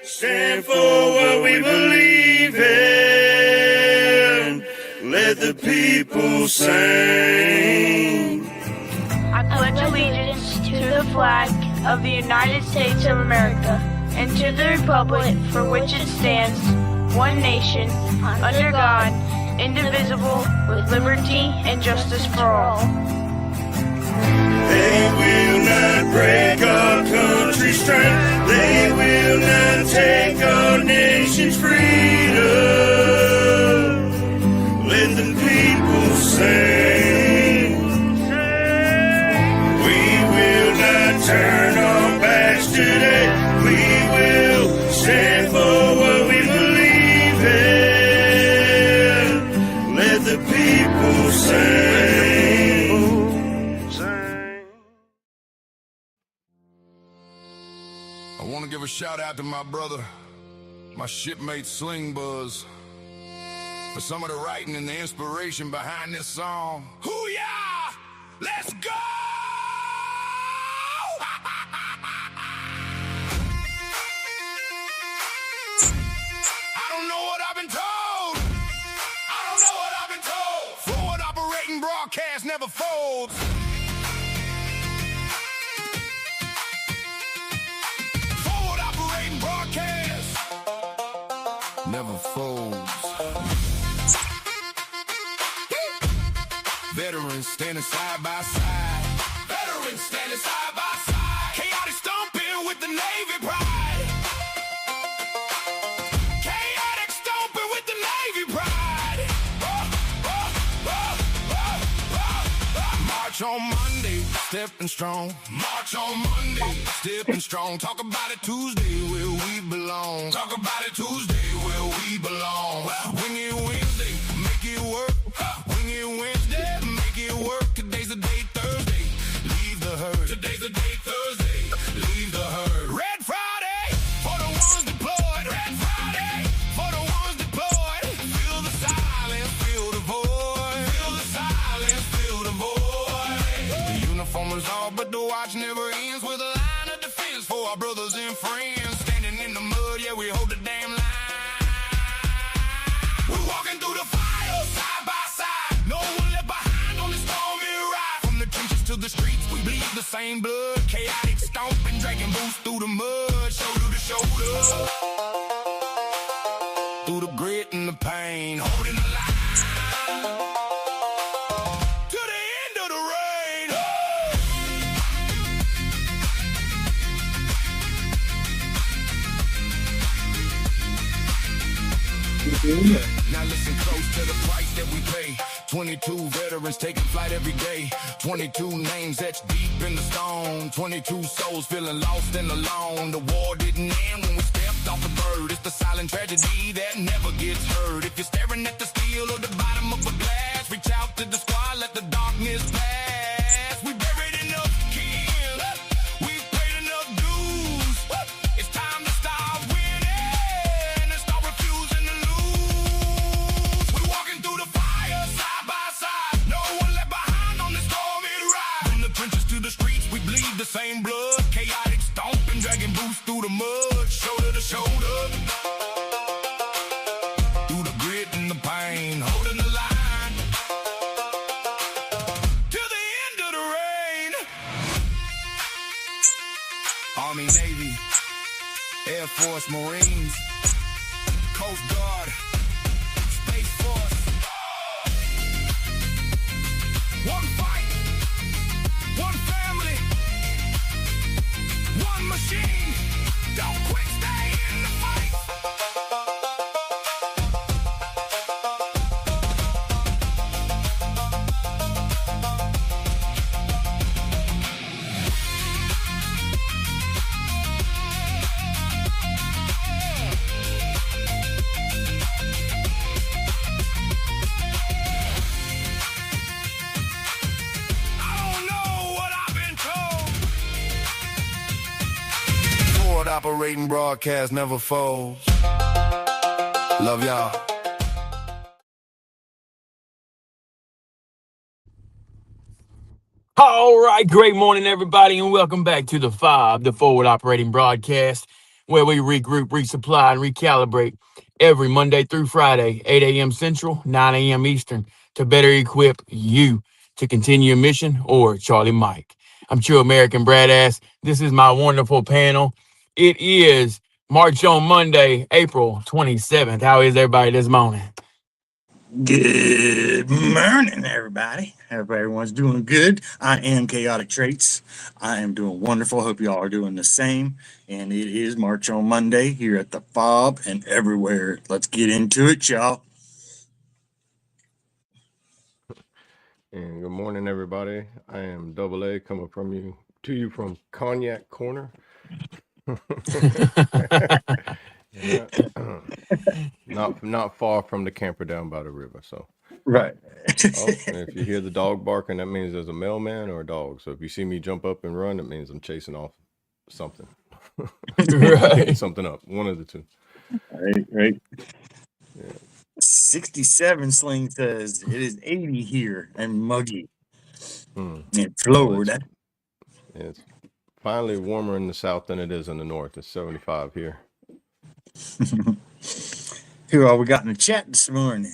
stand for what we believe in. Let the people sing. I pledge allegiance to the flag of the United States of America and to the republic for which it stands, one nation, under God, indivisible, with liberty and justice for all. They will not break our country's strength. They will not take our nation's freedom. Let the people sing. We will not turn our backs today. We will stand for what we believe in. Let the people sing. I want to give a shout out to my brother, my shipmate Sling Buzz, for some of the writing and the inspiration behind this song. Hoo-yah! Let's go! I don't know what I've been told. I don't know what I've been told. Forward operating broadcast never folds. Never folds. Veterans standing side by side. Veterans standing side by side. Chaotic stomping with the Navy pride. Chaotic stomping with the Navy pride. March on Monday, stepping strong. March on Monday, stepping strong. Talk about it Tuesday, where we belong. Talk about it Tuesday, where we belong. Wing it Wednesday, make it work. Wing it Wednesday, make it work. Today's the day, Thursday, leave the herd. Today's the day, Thursday, leave the herd. Red Friday, for the ones deployed. Red Friday, for the ones deployed. Feel the silence, feel the void. Feel the silence, feel the void. The uniform is all, but the watch never ends. With a line of defense for our brothers and friends. Standing in the mud, yeah, we hold the damn line. We're walking through the fire, side by side. No one left behind on this stormy ride. From the trenches to the streets, we bleed the same blood. Chaotic stomping, dragging boots through the mud. Shoulder to shoulder. Through the grit and the pain, holding the line. To the end of the rain. Now listen close to the price that we pay. 22 veterans taking flight every day. 22 names etched deep in the stone. 22 souls feeling lost and alone. The war didn't end when we stepped off the bird. It's the silent tragedy that never gets heard. If you're staring at the steel or the bottom of a glass, reach out to the squad, let the darkness pass. We buried enough kin, we've paid enough dues. It's time to start winning and start refusing to lose. We're walking through the fire, side by side. No one left behind on this stormy ride. From the trenches to the streets, we bleed the same blood. Chaotic stomping, dragging boots through the mud. Shoulder to shoulder. Through the grit and the pain, holding the line. Till the end of the rain. Army, Navy, Air Force, Marines, Coast Guard, Space Force. One fight, one family, one machine. Don't quit, stay in the fight. Operating broadcast never folds. Love y'all. All right, great morning, everybody, and welcome back to the F.O.B, the Forward Operating Broadcast. where we regroup, resupply, and recalibrate every Monday through Friday, 8 a.m. Central, 9 a.m. Eastern, to better equip you to continue your mission, or Charlie Mike. I'm True American Bradass. This is my wonderful panel. It is March on Monday, April 27th. How is everybody this morning? Good morning, everybody. Hope everyone's doing good. I am Chaotic Traits. I am doing wonderful. Hope you all are doing the same. And it is March on Monday here at the F.O.B and everywhere. Let's get into it, y'all. And good morning, everybody. I am Double A coming to you from Cognac Corner. Yeah. Not far from the camper down by the river. So, Right. oh, and if you hear the dog barking, that means there's a mailman or a dog. So if you see me jump up and run, it means I'm chasing off something. Right. Picking something up. One of the two. Right. Yeah. 67 Sling says it is 80 here and muggy in Oh, Florida. it's finally warmer in the south than it is in the north. It's 75 here. Who all we got in the chat this morning?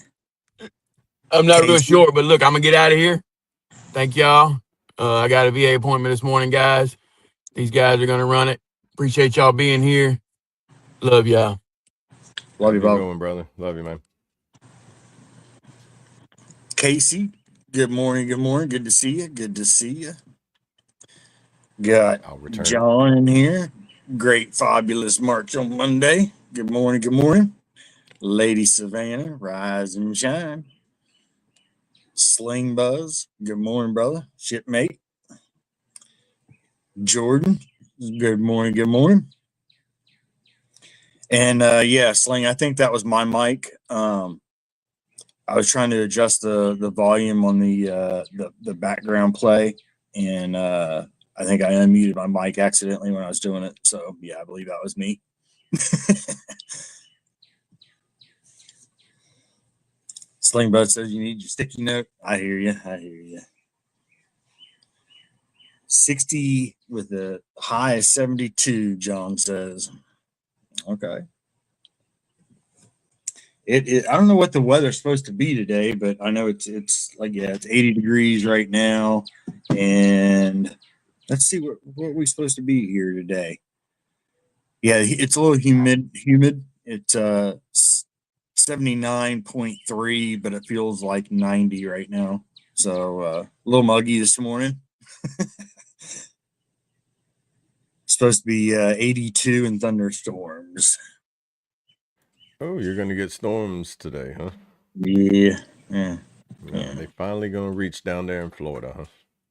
I'm not real Casey. sure, but look, I'm going to get out of here. Thank y'all. I got a VA appointment this morning, guys. These guys are going to run it. Appreciate y'all being here. Love y'all. Love you, Have a Bob. good one, brother. Love you, man. Casey, good morning. Good to see you. Got I'll return. John in here. Great, fabulous March on Monday. Good morning. Lady Savannah, rise and shine. Sling Buzz, good morning, brother. Shipmate. Jordan, good morning. And yeah, Sling, I think that was my mic. I was trying to adjust the volume on the background play, and I think I unmuted my mic accidentally when I was doing it. So yeah, I believe that was me. Sling Bud says you need your sticky note. I hear you. 60 with a high of 72, John says. Okay. I don't know what the weather's supposed to be today, but I know it's like, yeah, it's 80 degrees right now. And let's see what we're supposed to be here today. Yeah, it's a little humid. It's 79.3, but it feels like 90 right now. So a little muggy this morning. Supposed to be 82 and thunderstorms. Oh, you're going to get storms today, huh? Yeah. They finally going to reach down there in Florida, huh?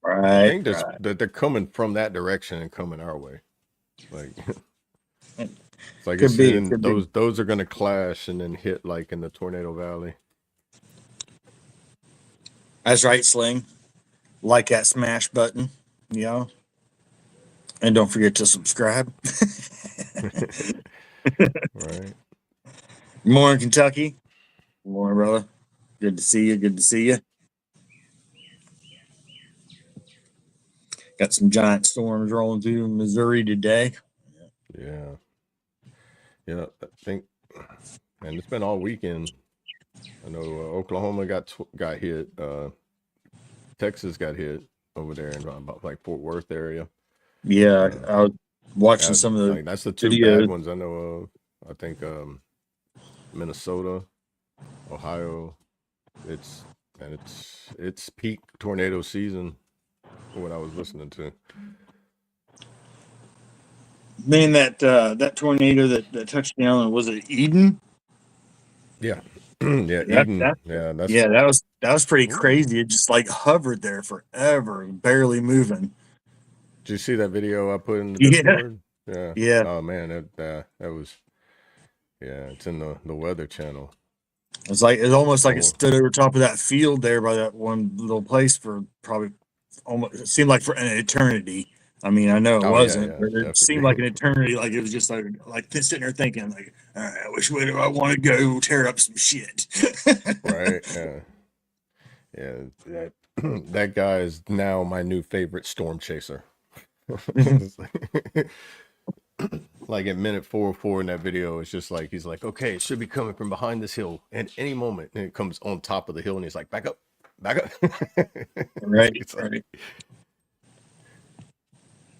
Right. I think that they're coming from that direction and coming our way. Like, it's like Could be. Those are going to clash and then hit like in the Tornado Valley. That's right, Sling. Like that smash button, and don't forget to subscribe. Right. Morning, Kentucky. Morning, brother. Good to see you. Got some giant storms rolling through Missouri today. Yeah. I think, and it's been all weekend. I know Oklahoma got hit. Texas got hit over there in about like Fort Worth area. Yeah, I was watching some of the that's the two videos. bad ones I know of. I think Minnesota, Ohio. It's peak tornado season. What I was listening to. Man, that tornado that touched down, was it Eden? Yeah. Eden. That was pretty crazy. It just like hovered there forever, barely moving. Did you see that video I put in the Discord? Yeah. Oh man, that was. Yeah, it's in the Weather Channel. It's almost like it stood over top of that field there by that one little place for probably almost. It seemed like for an eternity. I mean, I know it wasn't, but it seemed like an eternity. Like it was just like sitting there thinking, like, all right, which way do I want to go tear up some shit? Right. Yeah. That guy is now my new favorite storm chaser. like at minute 404 in that video, it's just like he's like, okay, it should be coming from behind this hill at any moment, and it comes on top of the hill, and he's like, back up, back up. Right, it's like, right.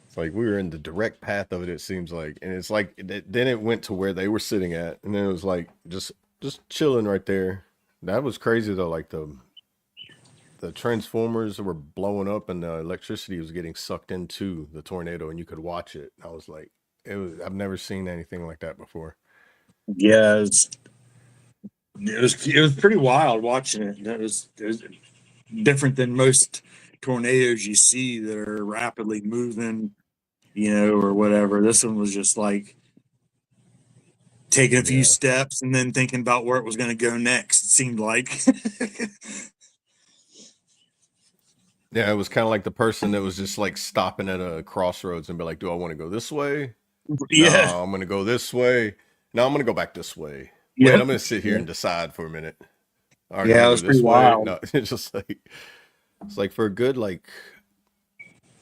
It's like we were in the direct path of it. It seems like, and it's like then it went to where they were sitting at, and then it was like just chilling right there. That was crazy though. Like the transformers were blowing up, and the electricity was getting sucked into the tornado, and you could watch it. I was like, I've never seen anything like that before. Yeah, it was pretty wild watching it. It was different than most tornadoes you see that are rapidly moving, or whatever. This one was just like taking a few steps and then thinking about where it was going to go next. It seemed like. Yeah, it was kind of like the person that was just like stopping at a crossroads and be like, do I want to go this way? Yeah. No, I'm going to go this way. No, I'm going to go back this way. Yeah. Wait, I'm going to sit here and decide for a minute. All right, Yeah, it I'm was going to go this pretty way. wild. No, it's just like, it's like for a good, like,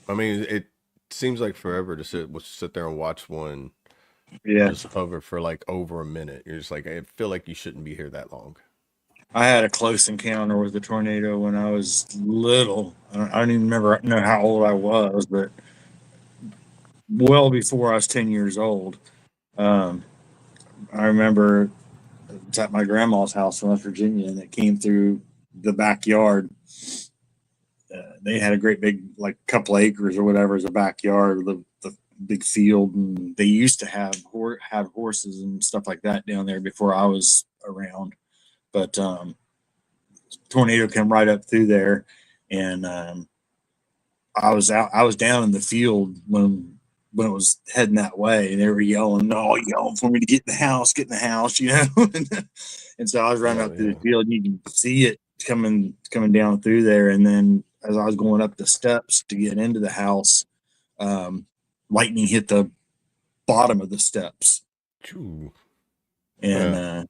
I mean, it seems like forever to sit there and watch one just hover for like over a minute. You're just like, I feel like you shouldn't be here that long. I had a close encounter with a tornado when I was little. I don't even know how old I was, but well before I was 10 years old. I remember it's at my grandma's house in West Virginia, and it came through the backyard. They had a great big, like, couple acres or whatever as a backyard, the big field, and they used to have horses and stuff like that down there before I was around. But tornado came right up through there, and I was down in the field when it was heading that way, and they were yelling for me to get in the house, and so I was running up through the field, and you can see it coming down through there. And then as I was going up the steps to get into the house, lightning hit the bottom of the steps. Ooh. And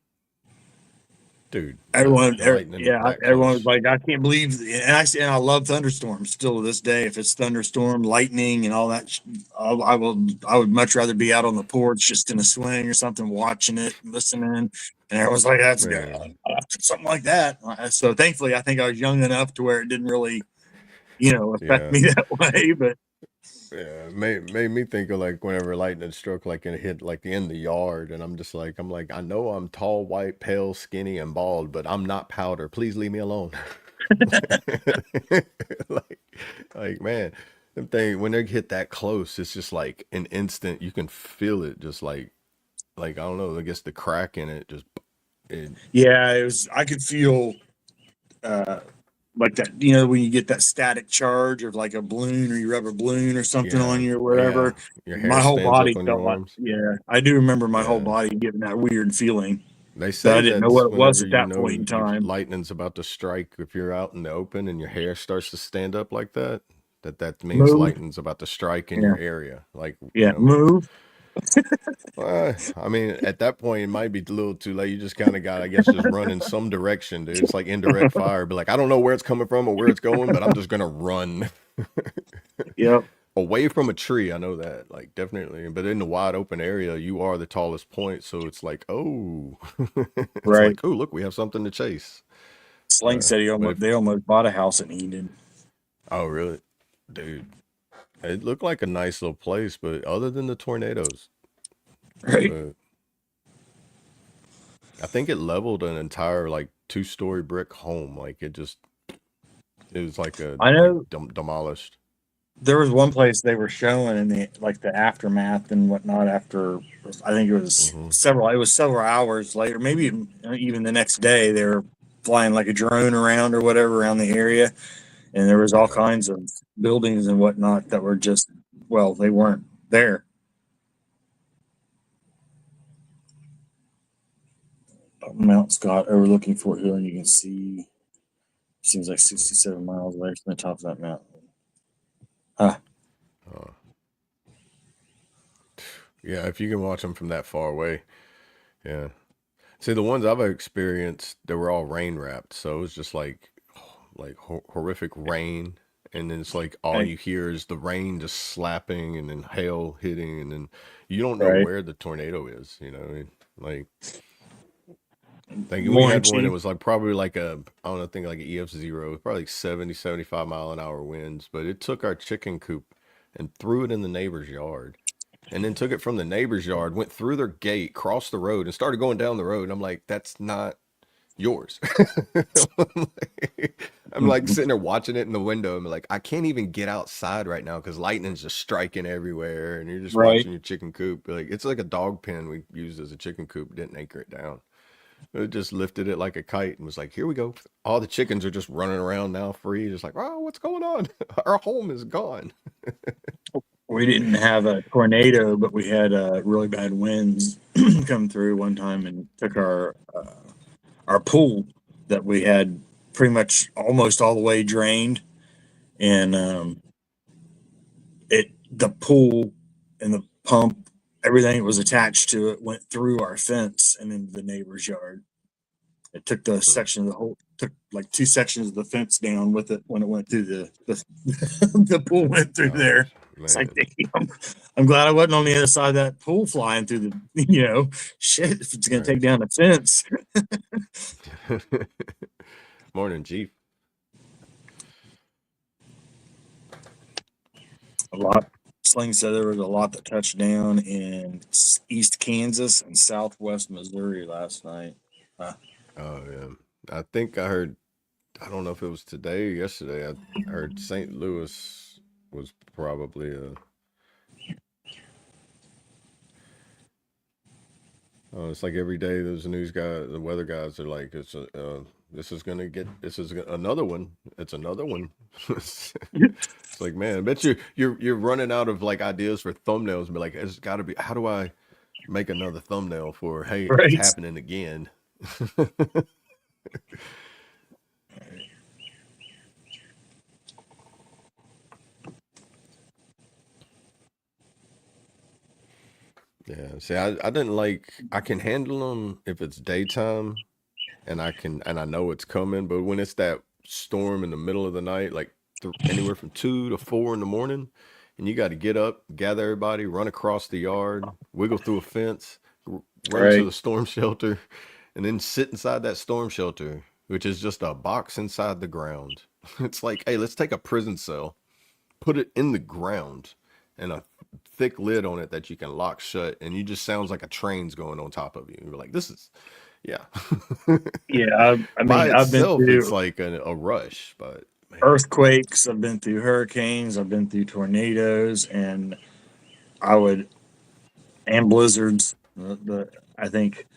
dude, everyone was like, I can't believe, and I love thunderstorms still to this day. If it's thunderstorm, lightning, and all that, I would much rather be out on the porch just in a swing or something, watching it, listening. And everyone's like, that's good, something like that. So thankfully, I think I was young enough to where it didn't really, affect me that way. But yeah, made me think of like whenever lightning struck, like and it hit like in the yard, and I'm like, I know I'm tall, white, pale, skinny, and bald, but I'm not powder. Please leave me alone. like man, them thing when they hit that close, it's just like an instant. You can feel it, just like I don't know. I guess the crack in it just. It was. I could feel. Like that, when you get that static charge of like a balloon, or you rub a balloon or something on you or whatever. Your hair my whole body up on felt your like, arms. I do remember my whole body getting that weird feeling. They say I didn't know what it was at that point in time. Lightning's about to strike if you're out in the open and your hair starts to stand up like that. That means lightning's about to strike in your area. Like move. I mean, at that point, it might be a little too late. You just kind of got, I guess, just run in some direction, dude. It's like indirect fire. But like, I don't know where it's coming from or where it's going, but I'm just gonna run. Away from a tree. I know that, like, definitely. But in the wide open area, you are the tallest point, so it's like, oh, it's right. Like, oh, look, we have something to chase. Sling said they almost bought a house in Eden. Oh, really, dude? It looked like a nice little place, but other than the tornadoes, right? I think it leveled an entire like 2-story brick home. Like it was like demolished. There was one place they were showing in the aftermath and whatnot. After I think it was several hours later, maybe even the next day, they were flying like a drone around or whatever around the area. And there was all kinds of buildings and whatnot that were just, they weren't there. Mount Scott overlooking Fort Hill, and you can see, seems like 67 miles away from the top of that mountain. Yeah, if you can watch them from that far away. Yeah. See, the ones I've experienced, they were all rain wrapped. So it was just like horrific rain and then it's like all you hear is the rain just slapping and then hail hitting, and then you don't know Right. where the tornado is, you know, like we Morning, had one that Chief. was like probably like I don't know, I think like an EF0, probably like 70, 75 mile an hour winds, but it took our chicken coop and threw it in the neighbor's yard. And then took it from the neighbor's yard, went through their gate, crossed the road, and started going down the road. And I'm like, that's not yours. I'm like sitting there watching it in the window. I'm like, I can't even get outside right now because lightning's just striking everywhere. And you're just Right. watching your chicken coop. Like, it's like a dog pen we used as a chicken coop, didn't anchor it down. It just lifted it like a kite and was like, here we go. All the chickens are just running around now free. Just like, oh, what's going on? Our home is gone. We didn't have a tornado, but we had really bad winds come through one time and took our pool that we had pretty much almost all the way drained, and the pool and the pump, everything that was attached to it went through our fence and into the neighbor's yard. It took the section of the whole took like 2 sections of the fence down with it when it went through the the pool went through there. It's like, damn, I'm glad I wasn't on the other side of that pool flying through the, shit, if it's going to take down the fence. Morning, Chief. A lot. Sling said there was a lot that touched down in East Kansas and Southwest Missouri last night. Oh, yeah. I think I heard, I don't know if it was today or yesterday, I heard St. Louis was probably it's like every day there's a news guy, the weather guys are like, this is another one. It's another one. It's like, man, I bet you're running out of like ideas for thumbnails and be like, it's got to be, how do I make another thumbnail for, hey, Right. it's happening again. Yeah, see, I didn't like, I can handle them if it's daytime and I know it's coming, but when it's that storm in the middle of the night, like anywhere from 2 to 4 in the morning, and you got to get up, gather everybody, run across the yard, wiggle through a fence, run to the storm shelter, and then sit inside that storm shelter, which is just a box inside the ground. It's like, hey, let's take a prison cell, put it in the ground, and a thick lid on it that you can lock shut, and you just sounds like a train's going on top of you. You're like, this is, yeah. Yeah, I mean, By I've been itself, through it's like a rush, but man. earthquakes, I've been through hurricanes, I've been through tornadoes, and blizzards. I think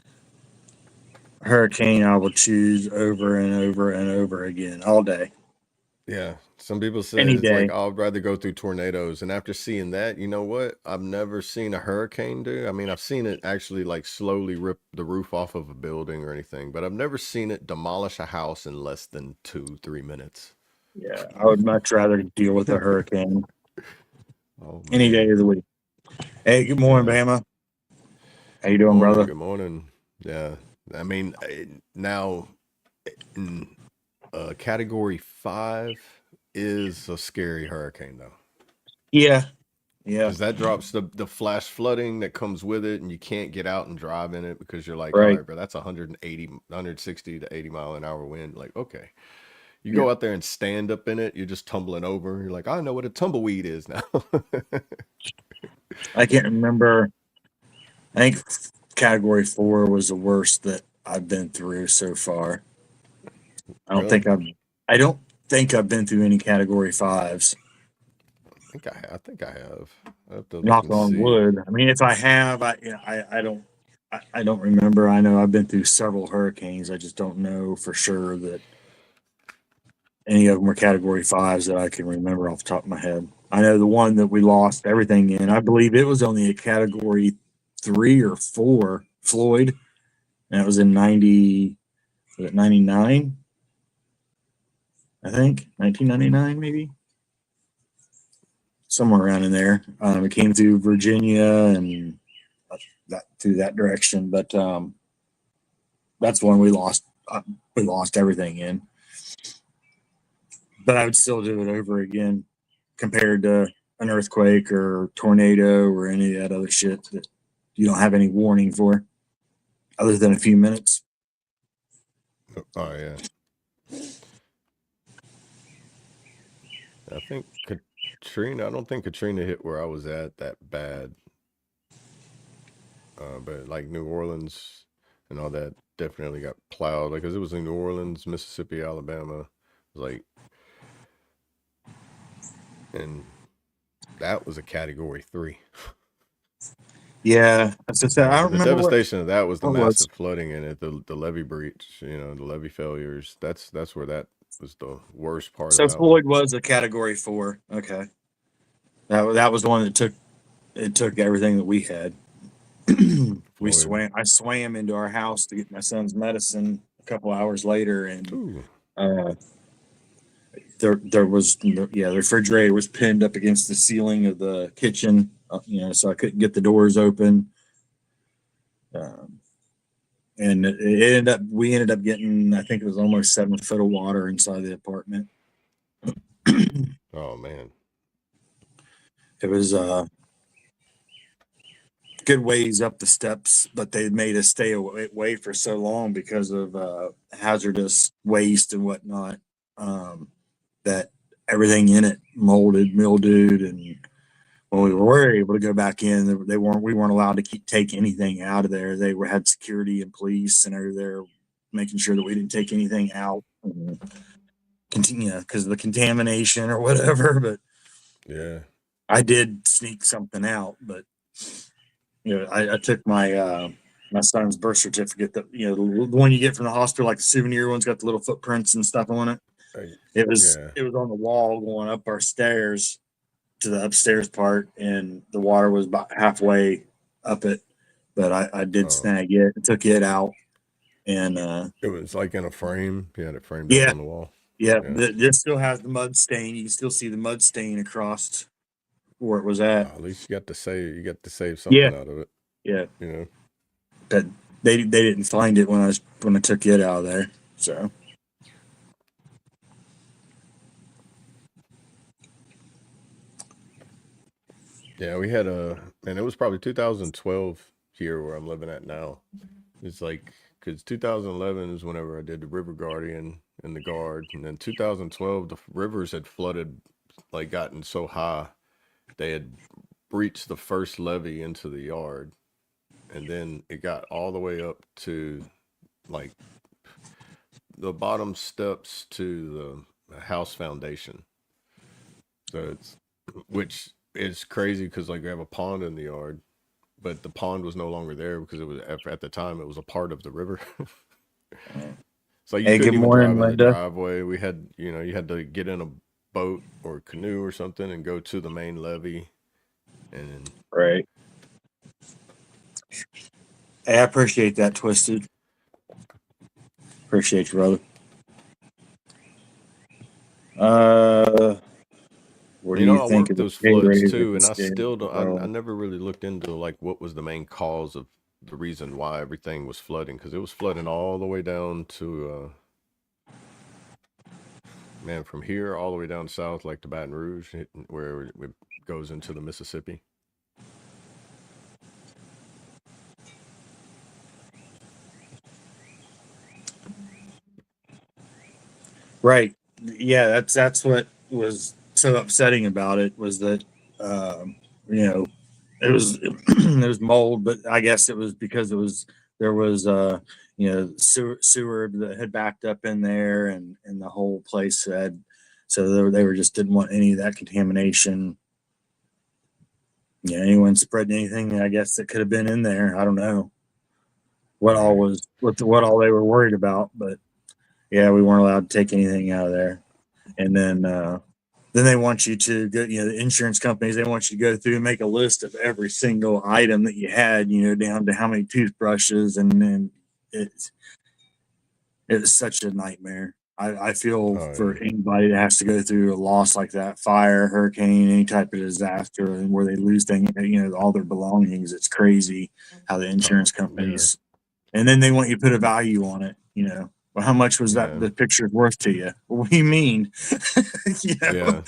hurricane I will choose over and over and over again all day. Yeah, some people say Any it's like, day. oh, I'd rather go through tornadoes. And after seeing that, you know what? I've never seen a hurricane do. I mean, I've seen it actually like slowly rip the roof off of a building or anything, but I've never seen it demolish a house in less than 2-3 minutes. Yeah, I would much rather deal with a hurricane any day man. of the week. Hey, good morning, Bama. How you doing, brother? Good morning. Yeah, I mean, now in category 5 is a scary hurricane, though. Yeah. Because that drops the flash flooding that comes with it, and you can't get out and drive in it because you're like, all right, bro, that's 160 to 80 mile an hour wind. Like, okay. You go out there and stand up in it, you're just tumbling over. You're like, I know what a tumbleweed is now. I can't remember. I think category 4 was the worst that I've been through so far. I don't think I've been through any category 5s. I think I have. I have to Knock on wood. I mean, if I have, I don't remember. I know I've been through several hurricanes. I just don't know for sure that any of them were category 5s that I can remember off the top of my head. I know the one that we lost everything in, I believe it was only a category 3 or 4, Floyd, and it was in 99? I think 1999, maybe somewhere around in there. It came through Virginia and through that direction, but that's the one we lost. We lost everything in. but I would still do it over again compared to an earthquake or tornado or any of that other shit that you don't have any warning for other than a few minutes. Oh yeah. I think Katrina. I don't think Katrina hit where I was at that bad. But like New Orleans and all that definitely got plowed. Like, 'cause it was in New Orleans, Mississippi, Alabama. It was like, and that was a Category 3. Yeah, that's just, I don't The remember devastation of that was the what massive was. flooding in it, the levee breach, the levee failures. That's where that was the worst part So of that Floyd one. was a Category 4. Okay, that was the one that took everything that we had. Floyd. I swam into our house to get my son's medicine a couple hours later, and Ooh. there was the refrigerator was pinned up against the ceiling of the kitchen, so I couldn't get the doors open. And we ended up getting, I think it was almost 7 foot of water inside the apartment. Oh man. It was good ways up the steps, but they made us stay away for so long because of hazardous waste and whatnot, that everything in it molded, mildewed, and when we were able to go back in, we weren't allowed to take anything out of there. They had security and police and over there making sure that we didn't take anything out, continue because of the contamination or whatever. But yeah, I did sneak something out, but I took my my son's birth certificate, that the one you get from the hospital, like the souvenir one's got the little footprints and stuff on it. It was on the wall going up our stairs to the upstairs part, and the water was about halfway up it, but I did snag it, took it out, and it was like in a frame. You had it framed up on the wall. Yeah. This still has the mud stain. You can still see the mud stain across where it was at. At least you got to save something out of it. Yeah. But they didn't find it when I took it out of there. So yeah, we had and it was probably 2012 here where I'm living at now. It's like, because 2011 is whenever I did the River Guardian and the Guard, and then 2012 the rivers had flooded, like gotten so high they had breached the first levee into the yard, and then it got all the way up to like the bottom steps to the house foundation. So which is crazy because like we have a pond in the yard, but the pond was no longer there because it was at the time it was a part of the river. So you couldn't even drive in the driveway. We had, you had to get in a boat or canoe or something and go to the main levee. And right. Hey, I appreciate that, Twisted. Appreciate you, brother. What do you I think worked those floods too, and I still don't. I never really looked into like what was the main cause of the reason why everything was flooding, because it was flooding all the way down to man, from here all the way down south, like to Baton Rouge, where it goes into the Mississippi. Right. Yeah, that's what was so upsetting about it, was that it was it was mold, but I guess it was because there was sewer that had backed up in there, and the whole place had, so they were just didn't want any of that contamination. Anyone spreading anything, I guess, that could have been in there. I don't know what all they were worried about, but yeah, we weren't allowed to take anything out of there. And then they want you to go, the insurance companies, they want you to go through and make a list of every single item that you had, down to how many toothbrushes. And then it's such a nightmare. I feel for anybody that has to go through a loss like that, fire, hurricane, any type of disaster, and where they lose things, all their belongings. It's crazy how the insurance companies, and then they want you to put a value on it, Well, how much was Yeah. that the picture worth to you? What do you mean? Yeah.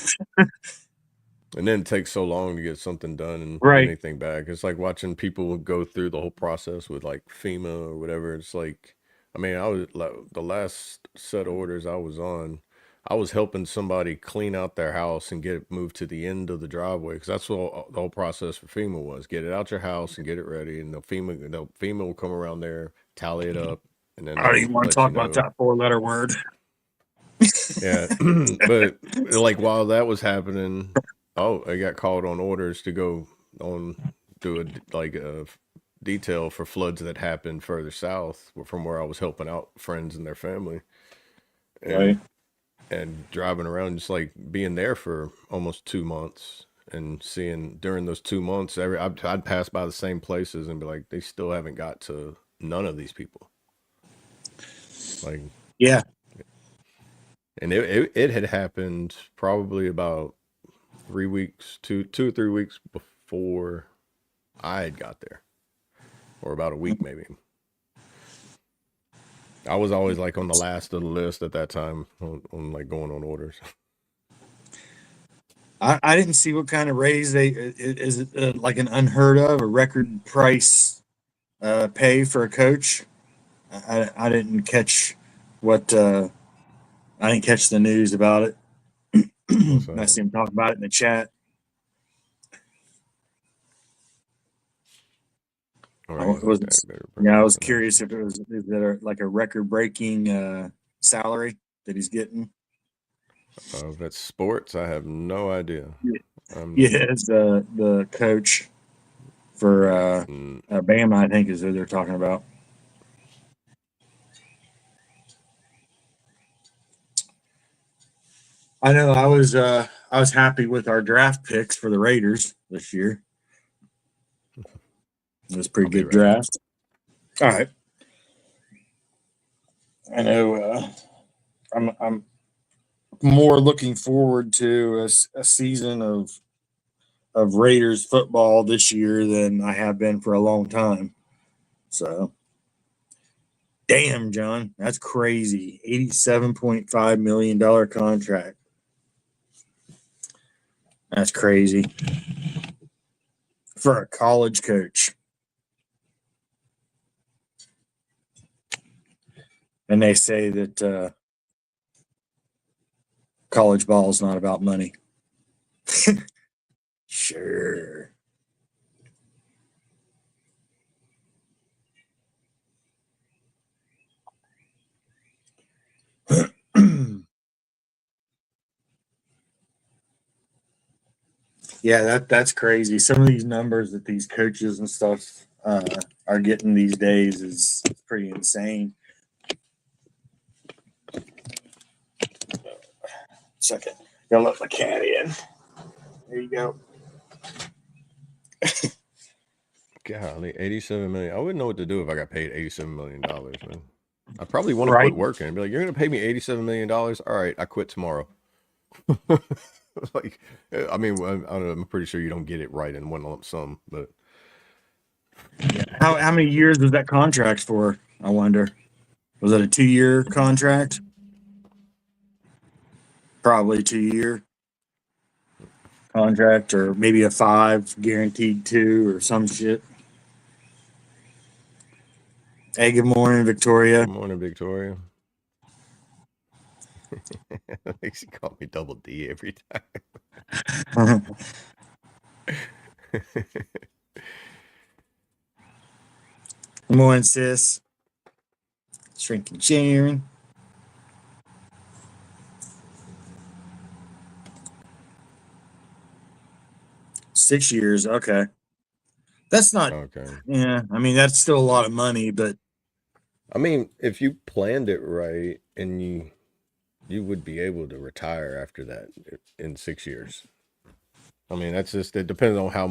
And then it takes so long to get something done and Right. anything back. It's like watching people go through the whole process with like FEMA or whatever. It's like, I mean, I was like the last set of orders I was on, I was helping somebody clean out their house and get it moved to the end of the driveway because that's what the whole process for FEMA was: get it out your house and get it ready, and the FEMA will come around there, tally it up, and then I don't they'll even want to let you talk about know. that 4-letter word. Yeah, but like while that was happening, oh, I got called on orders to go on do a detail for floods that happened further south from where I was helping out friends and their family, Right. and driving around just like being there for almost 2 months and seeing during those 2 months I'd pass by the same places and be like, they still haven't got to none of these people. Like, Yeah. and it had happened probably about 3 weeks, 2 or 3 weeks before I had got there, or about a week maybe. I was always like on the last of the list at that time on like going on orders. I didn't see what kind of raise they is it like an unheard of a record price pay for a coach. I didn't catch what I didn't catch the news about it. What's I that? see him talk about it in the chat. All I right, was, better yeah, I was bring curious if it was is that like a record breaking salary that he's getting. if it's sports, I have no idea. Yeah, as the coach for Bama, I think is who they're talking about. I know I was happy with our draft picks for the Raiders this year. It was a pretty I'll be good ready. draft. All right. I know I'm more looking forward to a season of Raiders football this year than I have been for a long time. So, damn, John, that's crazy. $87.5 million contract. That's crazy for a college coach. And they say that college ball is not about money. Sure. Yeah, that's crazy. Some of these numbers that these coaches and stuff are getting these days is pretty insane. Second, gotta let my cat in. There you go. Golly, 87 million. I wouldn't know what to do if I got paid $87 million, man. I probably want to Right. quit working and be like, you're gonna pay me $87 million. All right, I quit tomorrow. Like, I mean, I don't know, I'm pretty sure you don't get it right in one lump sum, but How many years was that contract for? I wonder. Was it a 2-year contract? Probably 2-year contract, or maybe a 5 guaranteed 2 or some shit. Hey, good morning, Victoria. good morning, Victoria. Makes you call me Double D every time. Good morning, sis. Shrinking Sharon. Six years. Okay. That's not, Okay. yeah. I mean, that's still a lot of money, but I mean, if you planned it right and you would be able to retire after that in 6 years. I mean, that's just, it depends on how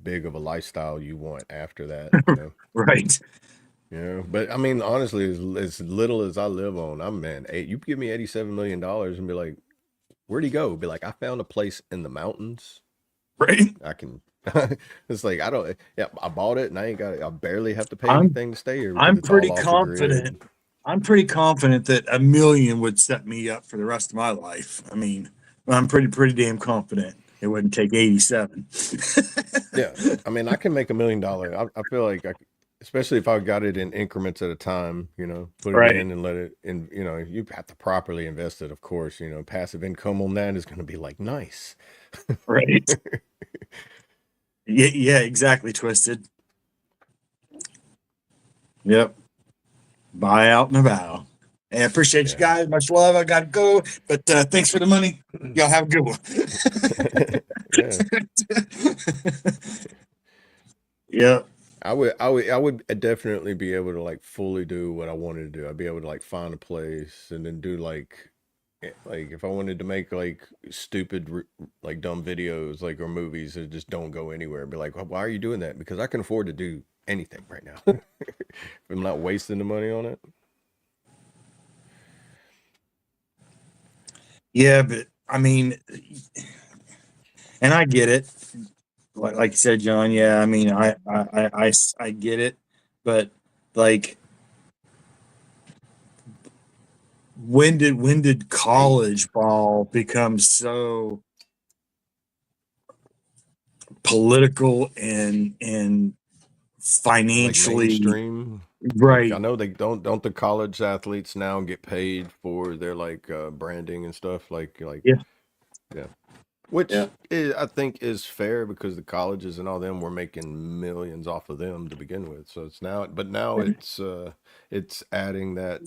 big of a lifestyle you want after that, you know? right. Yeah, but I mean, honestly, as little as I live on, you give me $87 million and be like, where'd he go? Be like, I found a place in the mountains. Right. I can, it's like, I bought it and I barely have to pay I'm anything to stay here because I'm it's all pretty off the confident. grid. I'm pretty confident that a million would set me up for the rest of my life. I mean, I'm pretty damn confident it wouldn't take 87. Yeah, I mean, I can make $1 million. I feel like especially if I got it in increments at a time, put it Right, in and let it in. You have to properly invest it, of course. Passive income on that is going to be like nice. right. Yeah, exactly, Twisted. Yep. Buy out and a bow. Hey, I appreciate you Yeah. guys. Much love. I got to go, but thanks for the money. Y'all have a good one. Yeah. Yeah. I would definitely be able to like fully do what I wanted to do. I'd be able to like find a place and then do like if I wanted to make like stupid like dumb videos like or movies that just don't go anywhere. I'd be like, why are you doing that? Because I can afford to do anything right now. I'm not wasting the money on it. Yeah, but I mean, and I get it. Like you said, John. Yeah, I mean, I get it, but like, when did Hey, college ball become so political and like financially mainstream. Like I right? know they don't the college athletes now get paid for their like branding and stuff like Yeah, yeah. yeah. Which I think is fair because the colleges and all them were making millions off of them to begin with. So but now it's adding that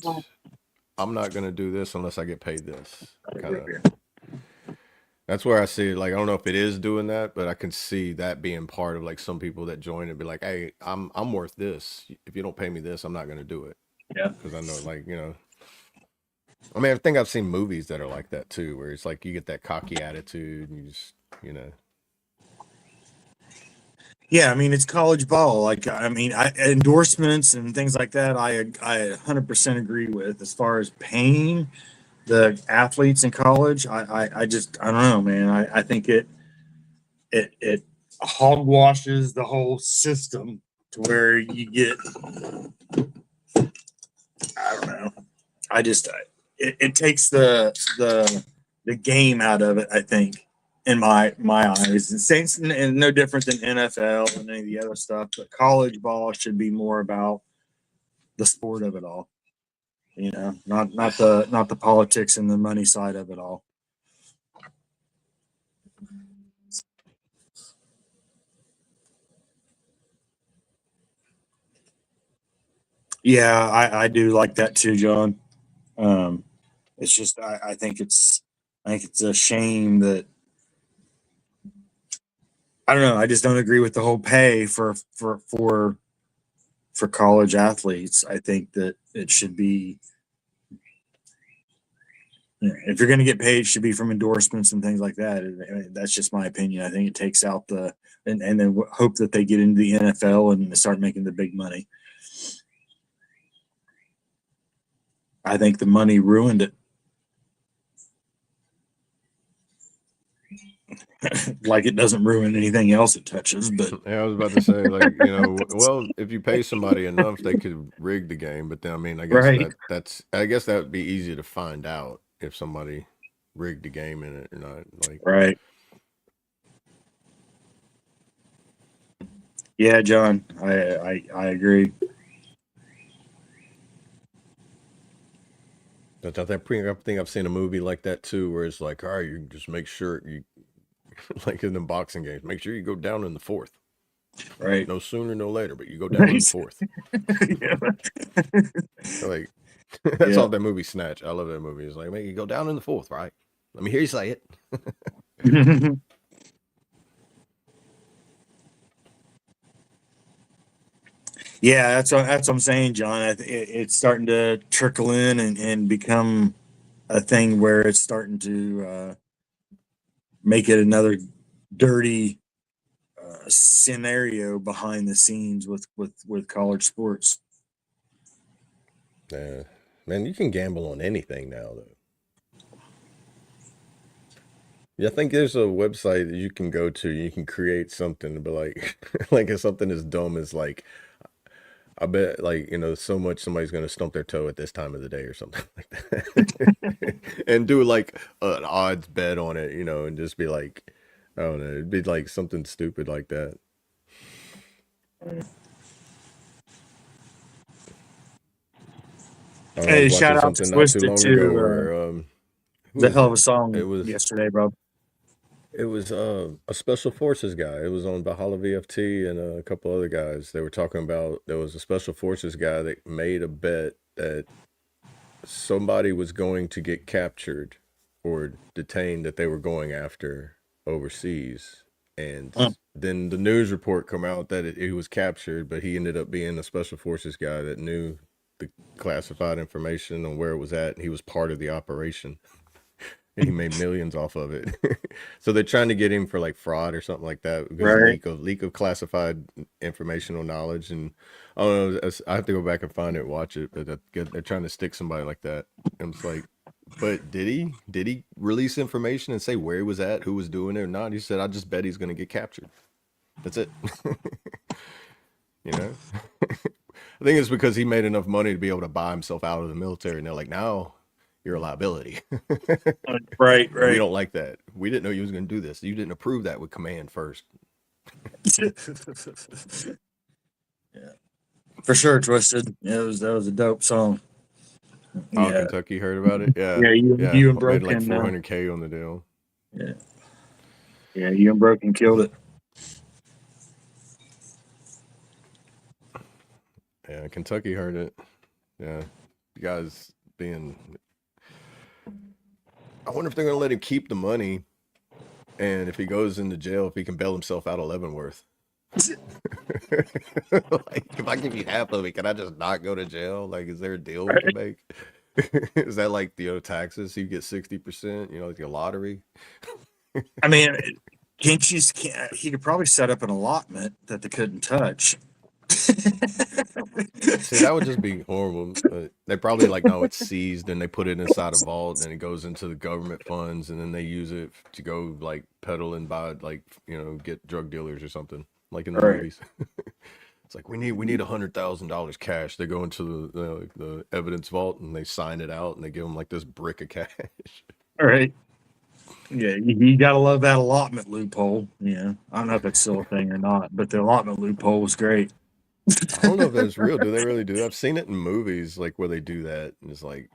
I'm not gonna do this unless I get paid this kind of. That's where I see it. Like I don't know if it is doing that, but I can see that being part of like some people that join and be like, "Hey, I'm worth this. If you don't pay me this, I'm not gonna do it." Yeah. Because I know, like I mean, I think I've seen movies that are like that too, where it's like you get that cocky attitude and you just, you know. Yeah, I mean it's college ball. Like I mean, endorsements and things like that. I 100% agree with as far as paying the athletes in college. I just I don't know, man. I think it hogwashes the whole system to where you get I don't know. I just it takes the game out of it. I think in my eyes, and Saints and no different than NFL and any of the other stuff. But college ball should be more about the sport of it all. You know, not the politics and the money side of it all. Yeah, I do like that too, John. Um, it's just I think it's a shame that I don't know. I just don't agree with the whole pay for college athletes. I think that it should be if you're going to get paid, it should be from endorsements and things like that. That's just my opinion. I think it takes out and then hope that they get into the NFL and start making the big money. I think the money ruined it. Like it doesn't ruin anything else it touches, but Yeah, I was about to say, like, well, if you pay somebody enough, they could rig the game. But then, I mean, right, I guess that would be easy to find out if somebody rigged the game in it or not. Like, right. Yeah, John, I agree. I think I've seen a movie like that too, where it's like, all right, you just make sure you, like in the boxing games, make sure you go down in the fourth. Right, No sooner, no later, but you go down in the right. fourth. Yeah. Like, that's Yeah. all that movie Snatch. I love that movie. It's like, man, you go down in the fourth, right? Let me hear you say it. Yeah, that's what I'm saying, John. It's starting to trickle in and become a thing where it's starting to make it another dirty scenario behind the scenes with college sports. Yeah, man, you can gamble on anything now, though. Yeah, I think there's a website that you can go to. You can create something, but like, like it's something as dumb as like, I bet, like, so much somebody's gonna stump their toe at this time of the day or something like that, and do like an odds bet on it, and just be like, I don't know, it'd be like something stupid like that. I don't know, I Hey, was watching shout out to something not too Twisted long ago too. where who The was hell of a it? It song was yesterday, bro. it was a special forces guy. It was on Bahala VFT and a couple other guys. They were talking about there was a special forces guy that made a bet that somebody was going to get captured or detained that they were going after overseas. And Mm. then the news report come out that he was captured, but he ended up being a special forces guy that knew the classified information on where it was at. And he was part of the operation and he made millions off of it. So they're trying to get him for like fraud or something like that because Right. leak of classified informational knowledge. And I don't know, I have to go back and find it, watch it, but they're trying to stick somebody like that. And it's like, but did he release information and say where he was at, who was doing it or not? He said, I just bet he's going to get captured. That's it. I think it's because he made enough money to be able to buy himself out of the military. And they're like, now you're a liability. Right. We don't like that. We didn't know you was going to do this. You didn't approve that with command first. Yeah, for sure, Twisted. Yeah, that was a dope song. Oh, Yeah, Kentucky heard about it. Yeah, yeah. You and made like Broken. 400K on the deal. Yeah, you and Broken killed it. Yeah, Kentucky heard it. Yeah, you guys being. I wonder if they're gonna let him keep the money, and if he goes into jail, if he can bail himself out of Leavenworth. Like, if I give you half of it, can I just not go to jail? Like, is there a deal we can make? Is that like the taxes? You get 60%, like your lottery. I mean, he could probably set up an allotment that they couldn't touch. See, that would just be horrible. They probably like, no, it's seized, and they put it inside a vault, and it goes into the government funds, and then they use it to go like peddle and buy, like, get drug dealers or something, like in the movies. It's like we need $100,000 cash. They go into the evidence vault and they sign it out, and they give them like this brick of cash. All right. Yeah, you gotta love that allotment loophole. Yeah, I don't know if it's still a thing or not, but the allotment loophole was great. I don't know if that's real. Do they really do that? I've seen it in movies, like where they do that, and it's like,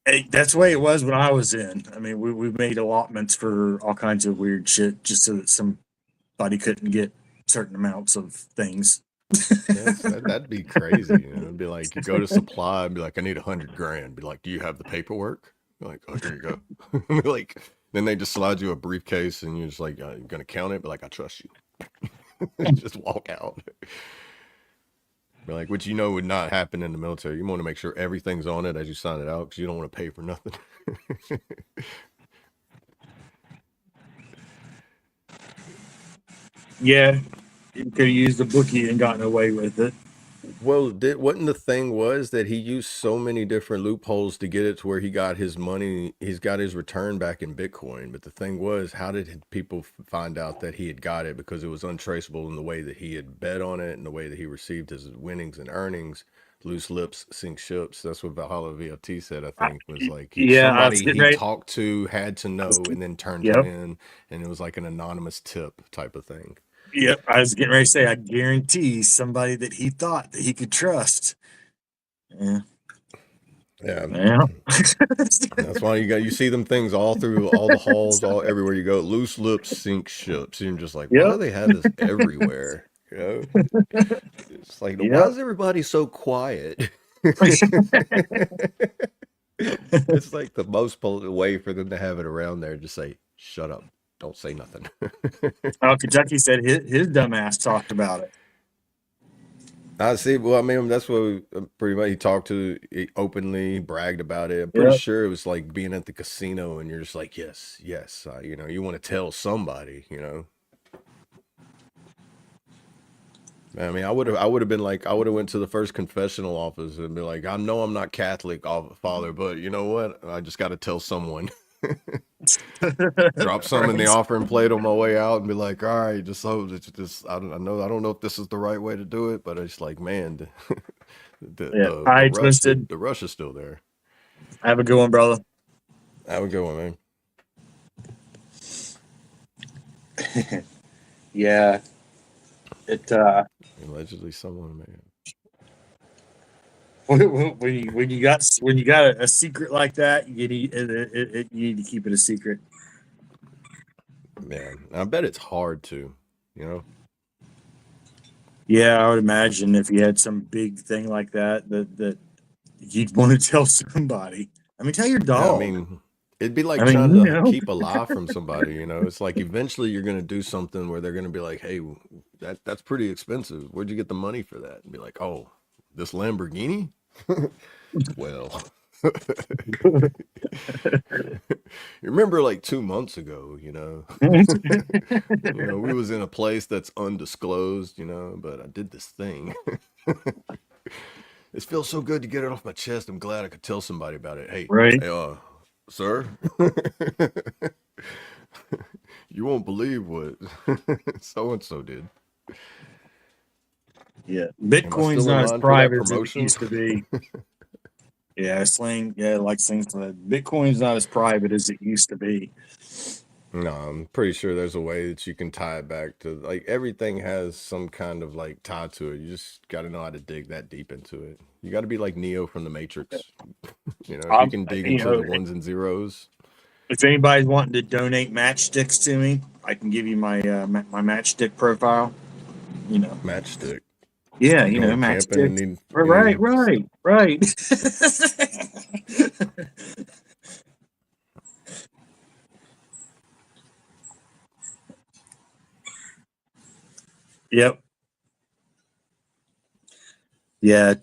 Hey, that's the way it was when I was in. I mean, we made allotments for all kinds of weird shit just so that somebody couldn't get certain amounts of things. that'd be crazy. It'd be like you go to supply and be like, I need $100,000. Be like, do you have the paperwork? Be like, oh, here you go. Like, then they just slide you a briefcase, and you're just like, you're gonna count it, but like, I trust you. Just walk out. Like, which would not happen in the military. You want to make sure everything's on it as you sign it out, because you don't want to pay for nothing. Yeah, you could have used the bookie and gotten away with it. Well, wasn't the thing was that he used so many different loopholes to get it to where he got his money, he's got his return back in Bitcoin. But the thing was, how did people find out that he had got it? Because it was untraceable in the way that he had bet on it and the way that he received his winnings and earnings. Loose lips sink ships. That's what Valhalla VFT said, I think, was like somebody he talked to had to know and then turned him in, and it was like an anonymous tip type of thing. Yep, I was getting ready to say, I guarantee somebody that he thought that he could trust. Yeah. That's why you see them things all through all the halls, all everywhere you go. Loose lips sink ships. And you're just like, why do they have this everywhere? It's like, why is everybody so quiet? It's like the most polite way for them to have it around there. Just say, shut up. Don't say nothing. Oh, Kentucky said his dumbass talked about it. I see. Well, I mean, that's what pretty much he talked to. He openly bragged about it. I'm pretty sure it was like being at the casino, and you're just like, yes, you want to tell somebody, I mean, I would have been like, I would have went to the first confessional office and be like, I know I'm not Catholic, Father, but you know what? I just got to tell someone. Drop some in the offering plate on my way out and be like, all right, I don't know if this is the right way to do it, but it's like, man, The rush, the rush is still there. Have a good one, brother. Have a good one, man. Yeah. It allegedly someone, man. When you got a secret like that, you need to keep it a secret. Man, I bet it's hard to, you know. Yeah, I would imagine if you had some big thing like that you'd want to tell somebody. I mean, tell your dog. Yeah, I mean, it'd be like trying to keep a lie from somebody, you know. It's like eventually you're gonna do something where they're gonna be like, "Hey, that's pretty expensive. Where'd you get the money for that?" And be like, "Oh, this Lamborghini." Well, you remember like 2 months ago, you know, we was in a place that's undisclosed, you know, but I did this thing. It feels so good to get it off my chest. I'm glad I could tell somebody about it. Hey, right. Hey, sir, you won't believe what so-and-so did. Yeah. Bitcoin's not as private as it used to be. Yeah, Sling. Yeah, like Sling said, Bitcoin's not as private as it used to be. No, I'm pretty sure there's a way that you can tie it back to, like, everything has some kind of like tie to it. You just got to know how to dig that deep into it. You got to be like Neo from the Matrix. You know, if you can dig into the ones and zeros. If anybody's wanting to donate matchsticks to me, I can give you my my matchstick profile. You know, matchstick. Yeah, you know, matchstick. Right. Yep. Yeah,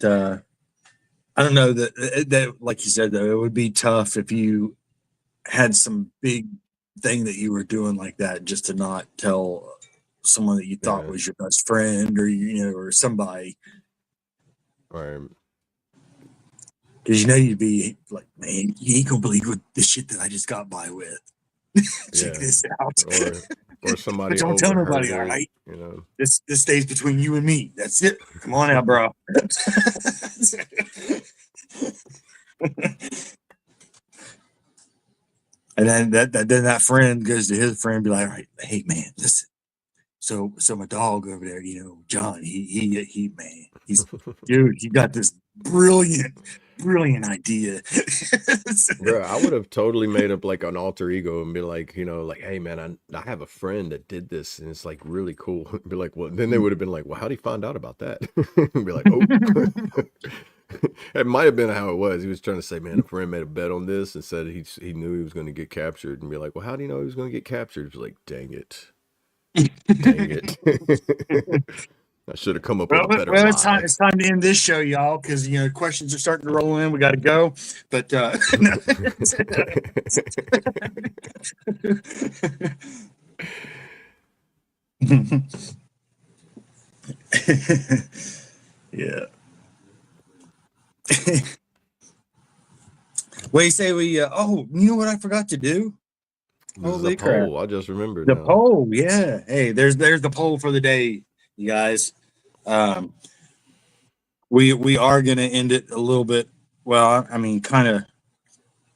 I don't know that like you said though, it would be tough if you had some big thing that you were doing like that just to not tell someone that you thought was your best friend or or somebody. Right. Because you'd be like, man, you ain't gonna believe what the shit that I just got by with. Check this out. Or somebody. But don't tell nobody, all right? You know, this stays between you and me. That's it. Come on out, bro. And then that friend goes to his friend and be like, all right, hey man, listen. So my dog over there, John, he man, he's dude, he got this brilliant idea. Bro, I would have totally made up like an alter ego and be like, like, hey man, I have a friend that did this and it's like really cool. Be like, well, then they would have been like, well, how'd he find out about that? Be like, oh. It might have been how it was. He was trying to say, man, a friend made a bet on this and said he knew he was going to get captured, and be like, well, how do you know he was going to get captured? He's like, dang it. I should have come up with a better lie. It's time to end this show, y'all, because questions are starting to roll in. We got to go, but yeah. What do you say we? Oh, you know what I forgot to do? Holy crap! I just remembered the poll. Yeah. Hey, there's the poll for the day, you guys. We are gonna end it a little bit. Well, I mean, kind of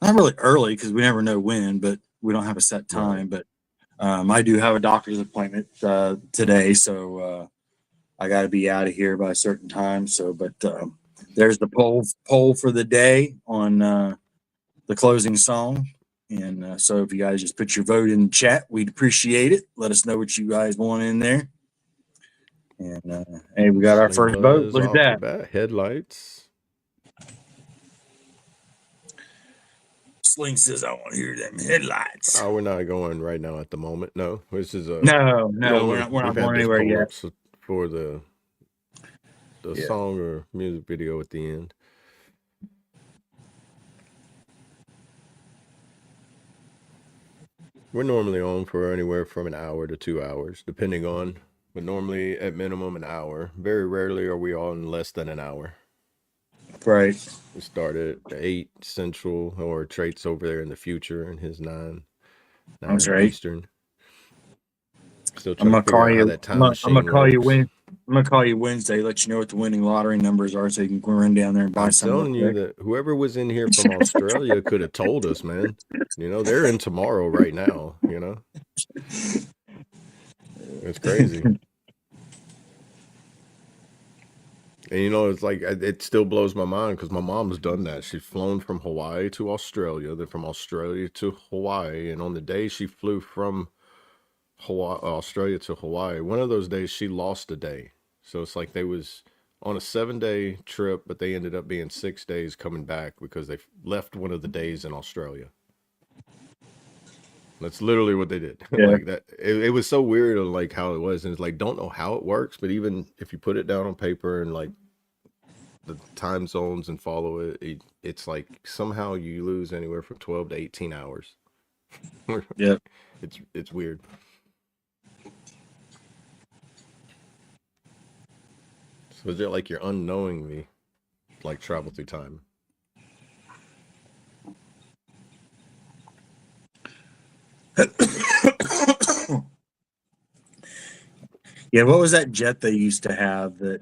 not really early because we never know when, but we don't have a set time. Right. But I do have a doctor's appointment today, so I got to be out of here by a certain time. So, but there's the poll for the day on the closing song. And so if you guys just put your vote in the chat, we'd appreciate it. Let us know what you guys want in there. And hey, we got our first vote. Look at that. Headlights. Sling says, I want to hear them headlights. Oh, we're not going right now at the moment. No, this is a no. We're not going anywhere yet. For the song or music video at the end. We're normally on for anywhere from an hour to 2 hours, depending on, but normally at minimum an hour. Very rarely are we on less than an hour. Right. We start at 8 Central, or Trait's over there in the future in his 9 That's right. Eastern. Still I'm gonna call you. I'm gonna call you when I'm gonna call you Wednesday, let you know what the winning lottery numbers are, so you can go run down there and buy I'm some. telling you that whoever was in here from Australia could have told us, man. You know, they're in tomorrow right now, you know. It's crazy. And you know, it's like it still blows my mind because my mom's done that. She's flown from Hawaii to Australia, then from Australia to Hawaii, and on the day she flew from Australia to Hawaii, one of those days she lost a day. So it's like they was on a 7-day trip, but they ended up being 6 days coming back because they left one of the days in Australia. That's literally what they did. Yeah. Like that, it was so weird on like how it was, and it's like don't know how it works, but even if you put it down on paper and like the time zones and follow it, it's like somehow you lose anywhere from 12 to 18 hours. Yeah. It's weird. So is it like you're unknowingly like travel through time? Yeah, what was that jet they used to have that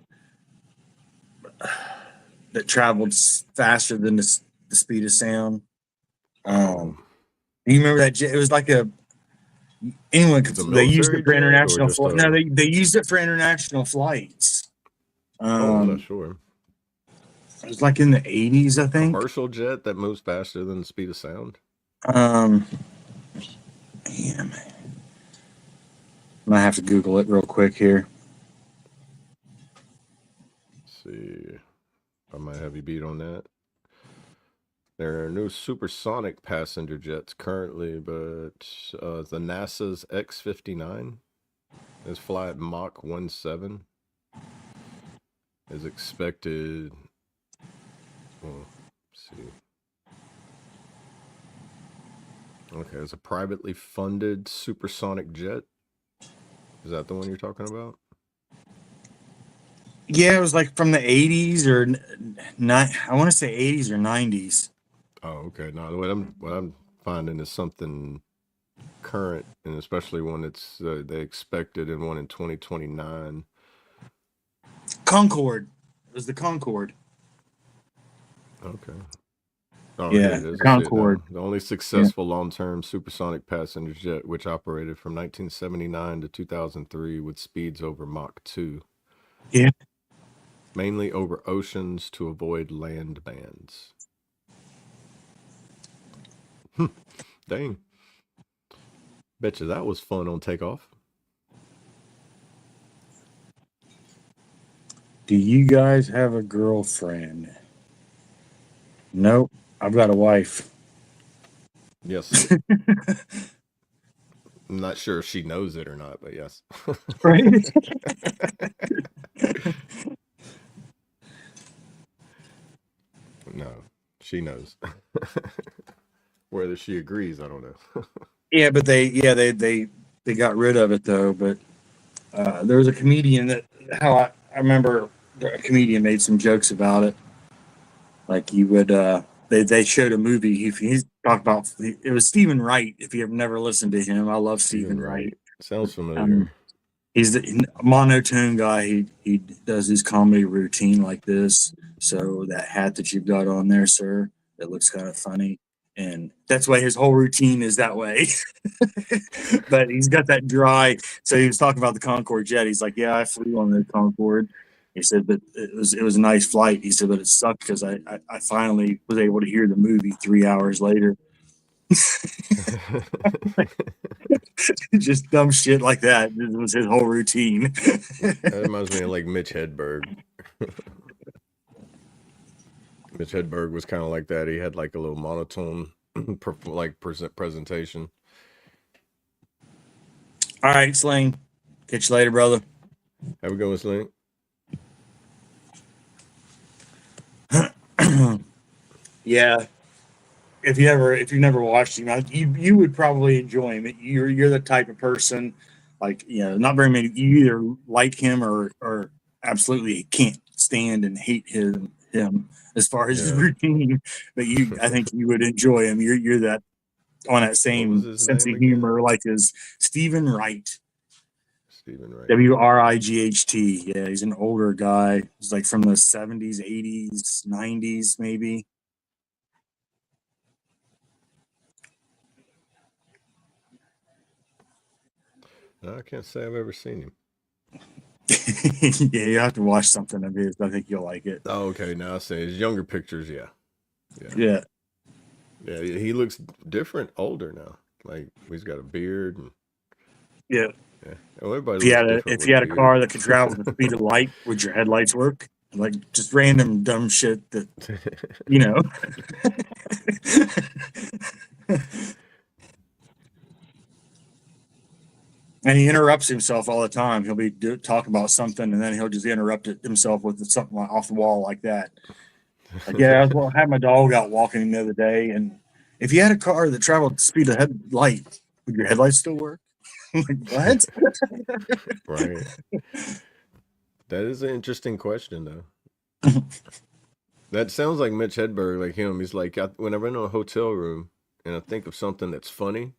traveled faster than the speed of sound? You remember that jet? It was like anyone could. They used it for international flights. No, they used it for international flights. I'm not sure. It was like in the 80s, I think. Commercial jet that moves faster than the speed of sound. Yeah, man. I might have to Google it real quick here. Let's see. I might have you beat on that. There are no supersonic passenger jets currently, but the NASA's X-59 is fly at Mach 1.7. Is expected. Well, let's see. Okay, it's a privately funded supersonic jet. Is that the one you're talking about? Yeah, it was like from the 80s or not. I want to say 80s or 90s. Oh, okay. No, what I'm finding is something current, and especially when it's they expected in one in 2029. Concorde. It was the Concorde. Okay. Oh, yeah, it is. Concorde. The only successful long-term supersonic passenger jet, which operated from 1979 to 2003 with speeds over Mach 2. Yeah. Mainly over oceans to avoid land bans. Dang. Betcha that was fun on takeoff. Do you guys have a girlfriend? Nope. I've got a wife. Yes. I'm not sure if she knows it or not, but yes. Right? No, she knows. Whether she agrees, I don't know. Yeah, but they got rid of it though. But there was a comedian that I remember a comedian made some jokes about it. Like he would they showed a movie. He talked about it was Stephen Wright. If you have never listened to him, I love Stephen Wright. Sounds familiar. He's the monotone guy. He does his comedy routine like this. So that hat that you've got on there, sir, that looks kind of funny. And that's why his whole routine is that way. But he's got that dry. So he was talking about the Concorde jet. He's like, yeah, I flew on the Concorde. He said, but it was a nice flight. He said, but it sucked because I finally was able to hear the movie 3 hours later. Just dumb shit like that. It was his whole routine. That reminds me of like Mitch Hedberg. Mitch Hedberg was kind of like that. He had like a little monotone like presentation. All right, Sling. Catch you later, brother. Have a good one, Sling. Yeah. If you've never watched him, you would probably enjoy him. You're the type of person, like, not very many. You either like him or absolutely can't stand and hate him as far as his routine. But I think you would enjoy him. You're that on that same sense of humor, like as Stephen Wright. Stephen Wright. Wright. Yeah, he's an older guy. He's like from the 70s, 80s, 90s, maybe. No, I can't say I've ever seen him. Yeah, you have to watch something of his. I think you'll like it. Oh, okay. Now I say his younger pictures, yeah. Yeah. He looks different, older now. Like he's got a beard and Yeah. Well, everybody If you had a car that could travel the speed of light, would your headlights work? Like just random dumb shit that you know. And he interrupts himself all the time. He'll be talking about something, and then he'll just interrupt it himself with something off the wall like that. Like, yeah, I had my dog out walking the other day, and if you had a car that traveled at the speed of headlight, would your headlights still work? Like, what? Right. That is an interesting question, though. That sounds like Mitch Hedberg, like him. He's like, when I rent a hotel room and I think of something that's funny,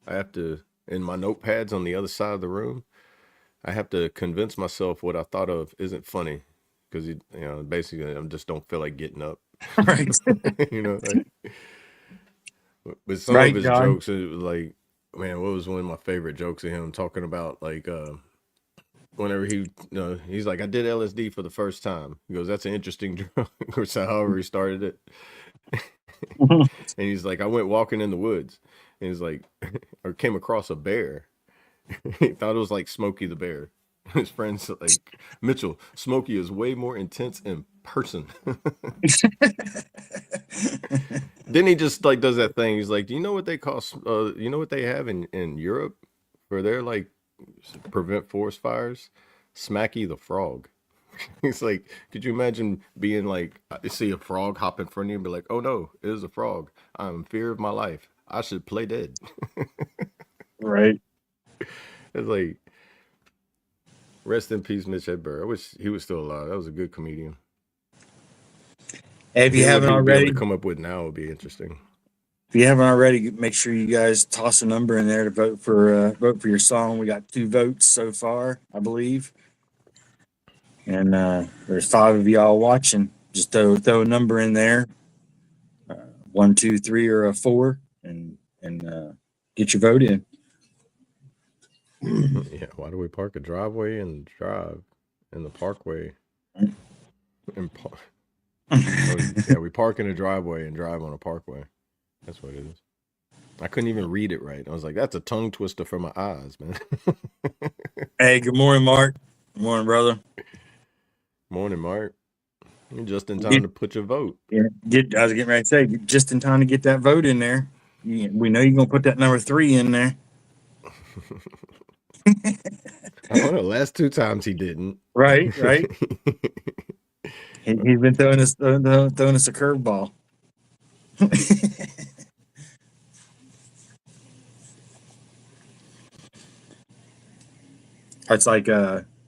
I have to, in my notepads on the other side of the room, I have to convince myself what I thought of isn't funny. Because, basically, I just don't feel like getting up. Right. But some of his jokes, it was like, man, what was one of my favorite jokes of him talking about, like, whenever he's like, I did LSD for the first time. He goes, that's an interesting drug, or however he started it. And he's like, I went walking in the woods, and he's like, or came across a bear. He thought it was like Smokey the Bear. His friends like, Mitchell, Smokey is way more intense in person. Then he just like does that thing. He's like, do you know what they call? You know what they have in Europe for their like prevent forest fires? Smacky the Frog. He's like, could you imagine being like, see a frog hop in front of you and be like, oh no, it is a frog. I'm in fear of my life. I should play dead. Right. It's like, rest in peace, Mitch Hedberg. I wish he was still alive. That was a good comedian. If you haven't already, be able to come up with now would be interesting. If you haven't already, make sure you guys toss a number in there to vote for your song. We got 2 votes so far, I believe, and there's 5 of y'all watching. Just throw a number in there, 1, 2, 3, or a 4, and get your vote in. Yeah, why do we park a driveway and drive in the parkway? Yeah, we park in a driveway and drive on a parkway. That's what it is. I couldn't even read it right. I was like, that's a tongue twister for my eyes, man. Hey, good morning, Mark. Good morning, brother. Morning, Mark. You're just in time to put your vote. Yeah, I was getting ready to say, just in time to get that vote in there. We know you're going to put that number 3 in there. I don't know. Last 2 times he didn't. Right. He's been throwing us a curveball. It's like,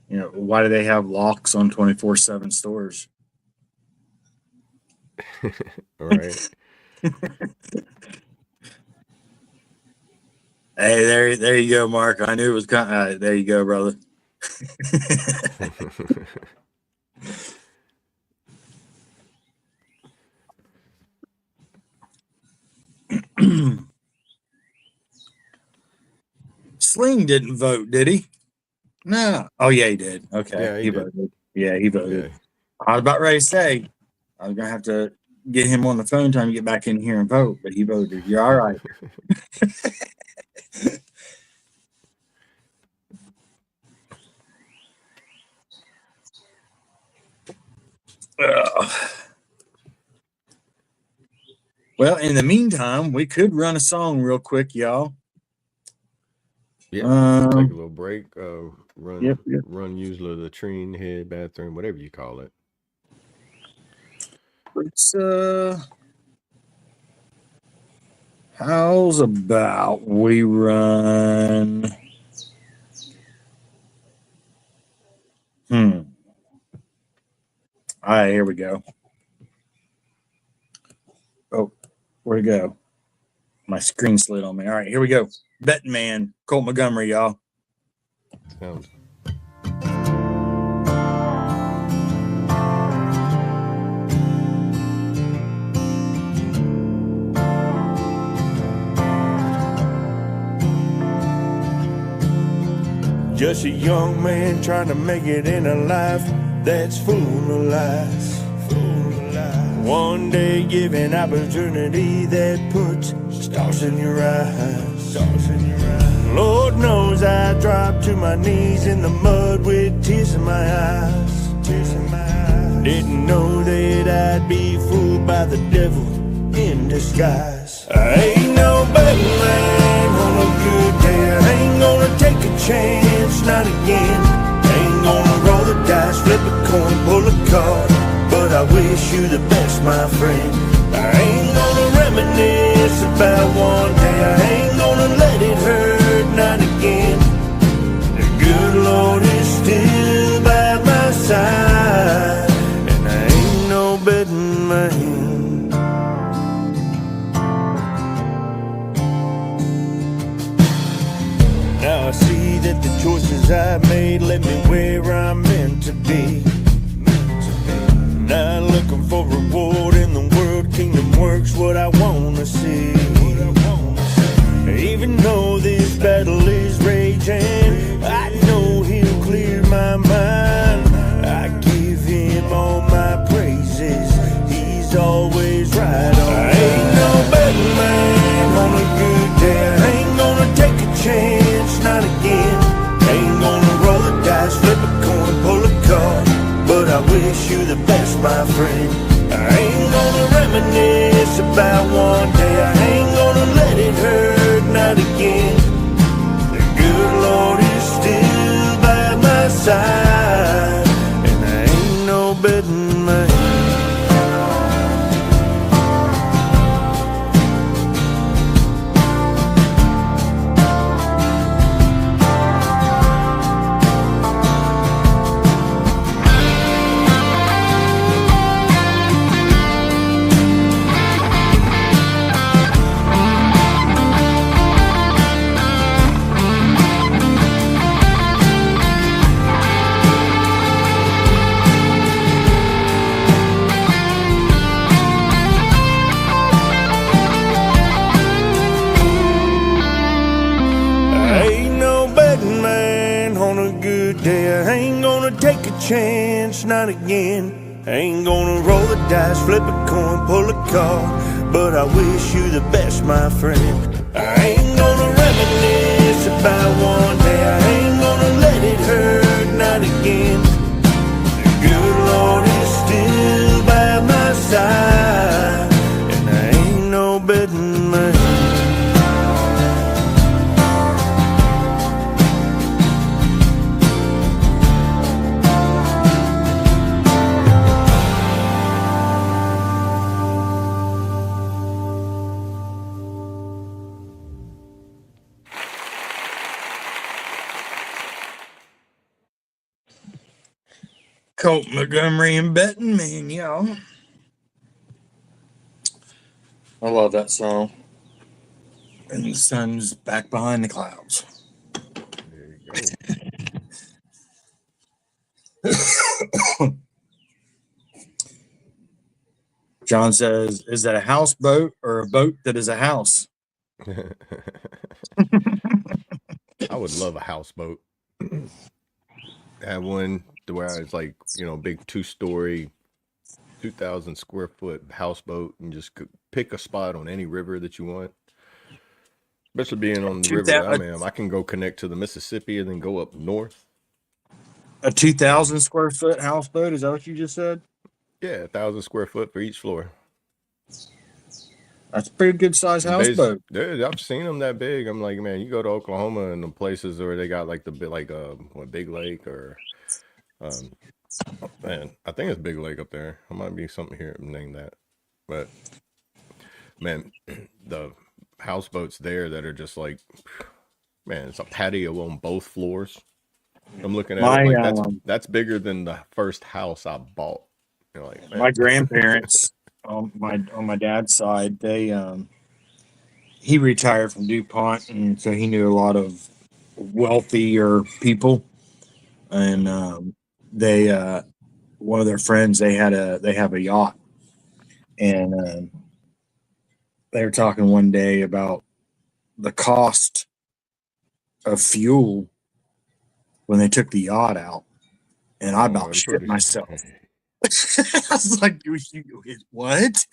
why do they have locks on 24/7 stores? Right. Hey, there you go, Mark. I knew it was kind. There you go, brother. Sling didn't vote, did he? No. Oh yeah, he did. Okay, yeah, he voted. Yeah, he voted. Yeah. I was about ready to say I was gonna have to get him on the phone time to get back in here and vote, but he voted. You're all right. Well, in the meantime, we could run a song real quick, y'all. Yeah, take a little break. Run, Yep. Run, use the latrine, head, bathroom, whatever you call it. It's how's about we run? All right, here we go. Oh, where'd it go? My screen slid on me. All right, here we go. Betting Man, Colt Montgomery, y'all. Sounds Just a young man trying to make it in a life that's full of lies. One day given opportunity that puts stars in your eyes. Lord knows I dropped to my knees in the mud with tears in my eyes. Didn't know that I'd be fooled by the devil in disguise. I ain't no better man on a good day. I ain't gonna take a chance, not again. Ain't gonna roll the dice, flip a coin, pull a card. But I wish you the best, my friend. I ain't gonna reminisce about one day. I ain't gonna let it hurt, not again. The good Lord is still by my side, and I ain't no betting man. Now I see that the choices I've made led me where I'm meant to be. Not looking for reward in the world, kingdom works what I wanna see. Even though this battle is raging, I know he'll clear my mind. I give him all my praises, he's always right on. I ain't no better man on a good day. I ain't gonna take a chance, not again. Ain't gonna roll the dice, flip a coin, pull a card. But I wish you the best, my friend. I ain't gonna reminisce about one day. I ain't gonna let it hurt, not again. The good Lord is still by my side, and I ain't no betting man. Chance, not again. Ain't gonna roll the dice, flip a coin, pull a card. But I wish you the best, my friend. I ain't gonna reminisce about one day. I ain't gonna let it hurt, not again. The good Lord is still by my side, and I ain't no betting man. Colt Montgomery and Betting Man, y'all. I love that song. And the sun's back behind the clouds. There you go. John says, is that a houseboat or a boat that is a house? I would love a houseboat. Have one where it's like, big 2-story, 2,000 square foot houseboat, and just pick a spot on any river that you want. Especially being on the river that I'm in, I can go connect to the Mississippi and then go up north. A 2,000 square foot houseboat? Is that what you just said? Yeah, 1,000 square foot for each floor. That's a pretty good size houseboat. I've seen them that big. I'm like, man, you go to Oklahoma and the places where they got like Big Lake or, man, I think it's Big Lake up there. It might be something here named that, but man, the houseboats there that are just like, man, it's a patio on both floors. I'm looking at it like that's bigger than the first house I bought. Like, man. My grandparents on my dad's side, he retired from DuPont, and so he knew a lot of wealthier people. And one of their friends, they have a yacht, and they were talking one day about the cost of fuel when they took the yacht out, and I Oh, about I'm shit pretty. myself. I was like, what?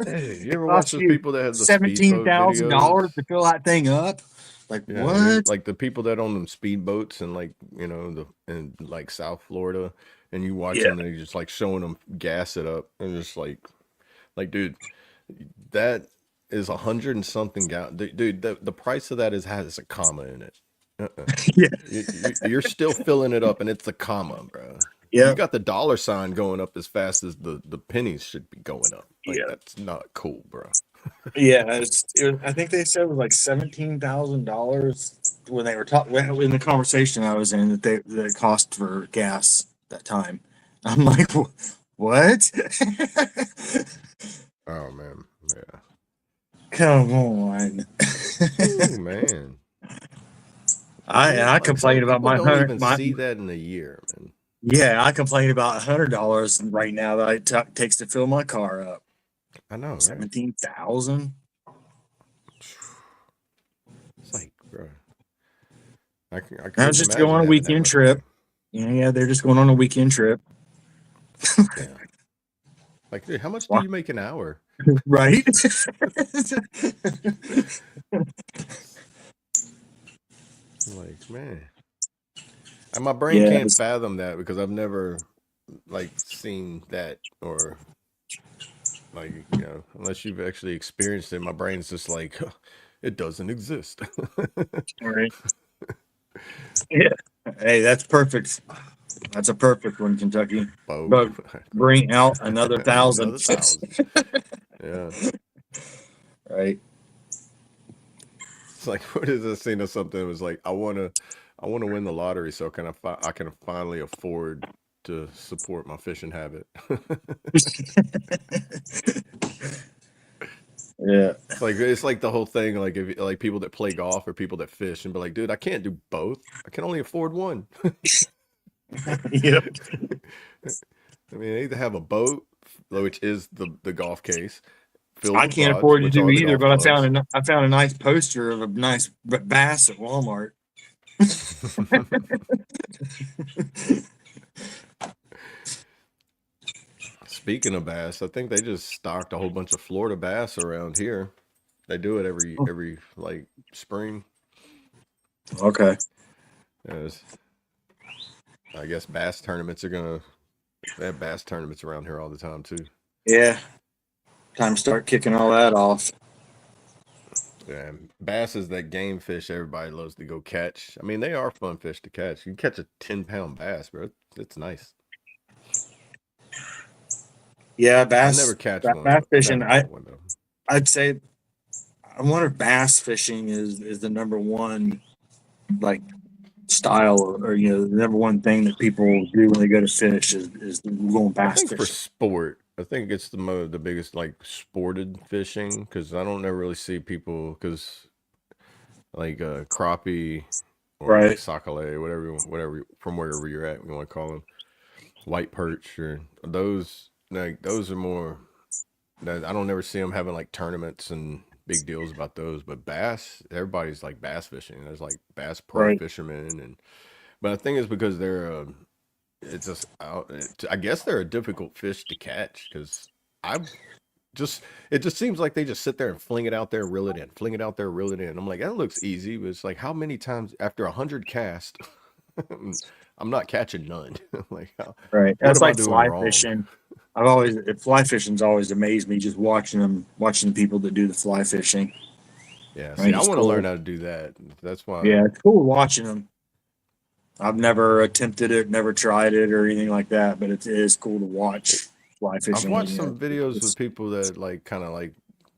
Hey, you It ever watch cost those you people that have the speedboat $17,000 videos? to fill that thing up. Like, Yeah, what? like the people that own them speedboats and like in like South Florida, and you watch Yeah, them and they just like showing them gas it up, and just like dude, that is 100 and something gallon. Dude, the price of that has a comma in it. yeah, You're still filling it up, and it's a comma, bro. You yeah, got the dollar sign going up as fast as the pennies should be going up. Like yeah. that's not cool, bro. Yeah, I think they said it was like $17,000 when they were talking in the conversation I was in that the cost for gas that time. I'm like, what? Oh man, yeah. Come on. Ooh, man. I Like some complained about people my don't hundred even my see that in a year, man. yeah, I complained about $100 right now that takes to fill my car up. I know, right? 17,000. It's like, bro, I I was couldn't just going imagine on a having that weekend much trip. money. Yeah, they're just going on a weekend trip. Yeah. Like, dude, how much do Wha- you make an hour? Right? Like, man. And my brain Yeah, can't fathom that because I've never like seen that or like, unless you've actually experienced it, my brain's just like, it doesn't exist. right. Yeah. Hey, that's perfect. That's a perfect one, Kentucky. Bo, But bring out another thousand. another 1,000. Yeah. Right. It's like, what is this scene or something? It was like, I want to win the lottery so I can finally afford to support my fishing habit. Yeah. It's like the whole thing, like if like people that play golf or people that fish and be like, dude, I can't do both. I can only afford one. Yep. I mean, I either have a boat, which is the golf case, filled I with can't rods, afford to which do are the either, golf but clubs. I found a nice poster of a nice bass at Walmart. Speaking of bass, I think they just stocked a whole bunch of Florida bass around here. They do it every like spring. Okay. Yes. I guess bass tournaments they have bass tournaments around here all the time too. Yeah. Time to start kicking all that off. Yeah, bass is that game fish everybody loves to go catch. I mean, they are fun fish to catch. You can catch a 10-pound bass, bro. It's nice. Yeah, I never catch one. bass I fishing. never caught one though. I'd say I wonder if bass fishing is the number one like style or the number one thing that people do when they go to fish is going I bass think for fishing. sport, I think it's the biggest like sported fishing because I don't never really see people because like crappie or like Right. sockeye, whatever from wherever you're at, you want to call them white perch or those. Like those are more. I don't never see them having like tournaments and big deals about those. But bass, everybody's like bass fishing. There's like bass pro Right. fishermen, but I think it's because they're it's just I guess they're a difficult fish to catch because I've just it just seems like they just sit there and fling it out there, reel it in, fling it out there, reel it in. I'm like, that looks easy, but it's like how many times after 100 casts, I'm not catching none. Like, Right. what That's am I like doing fly wrong? fishing. Fly fishing's always amazed me just watching the people that do the fly fishing. Yeah, I see, think I it's want to cool. learn how to do that. That's why. Yeah, it's cool watching them. I've never attempted it, never tried it or anything like that, but it is cool to watch fly I've fishing. watched some videos with It's people that like kind of like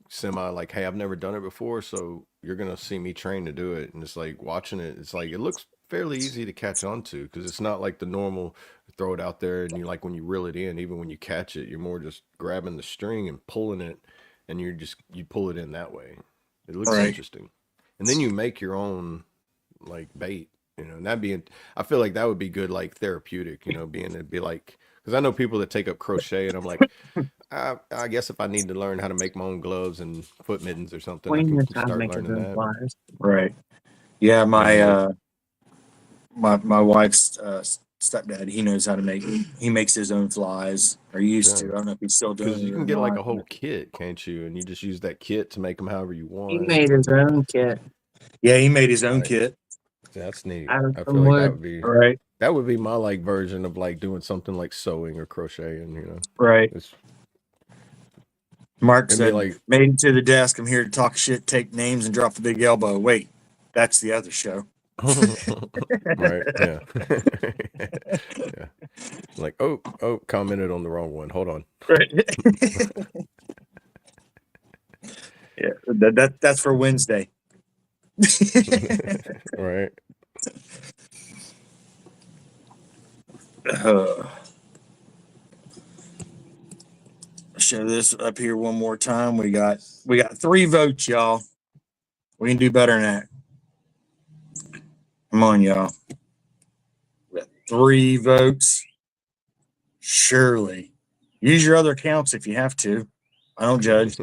semi like, hey, I've never done it before, so you're gonna see me train to do it. And it's like watching it, it's like it looks fairly easy to catch on to because it's not like the normal throw it out there and you like when you reel it in, even when you catch it, you're more just grabbing the string and pulling it, and you pull it in that way. It looks right. interesting, and then you make your own like bait. And that being, I feel like that would be good, like therapeutic. Being it'd be like because I know people that take up crochet, and I'm like, I guess if I need to learn how to make my own gloves and foot mittens or something, I Clean can your time start making learning them that. flies. Right. Yeah, Maybe like, my wife's stepdad, he knows how to make. He makes his own flies, or used to. I don't know if he's still doing Because it you or can get like not. a whole kit, can't you? And you just use that kit to make them however you He want. made his own kit Yeah, he made his own Like, kit. that's neat. out of I feel some like that wood. would be my like version of like doing something like sewing or crocheting. You know, Right. it's Mark it'd be said, like "Made it to the desk. I'm here to talk shit, take names, and drop the big elbow." Wait, that's the other show. right, yeah, yeah. Like oh, commented on the wrong one. Hold on. Right. Yeah, that's for Wednesday. Right. Show this up here one more time. We got 3 votes, y'all. We can do better than that. Come on, y'all. We got 3 votes. Surely. Use your other accounts if you have to. I don't judge.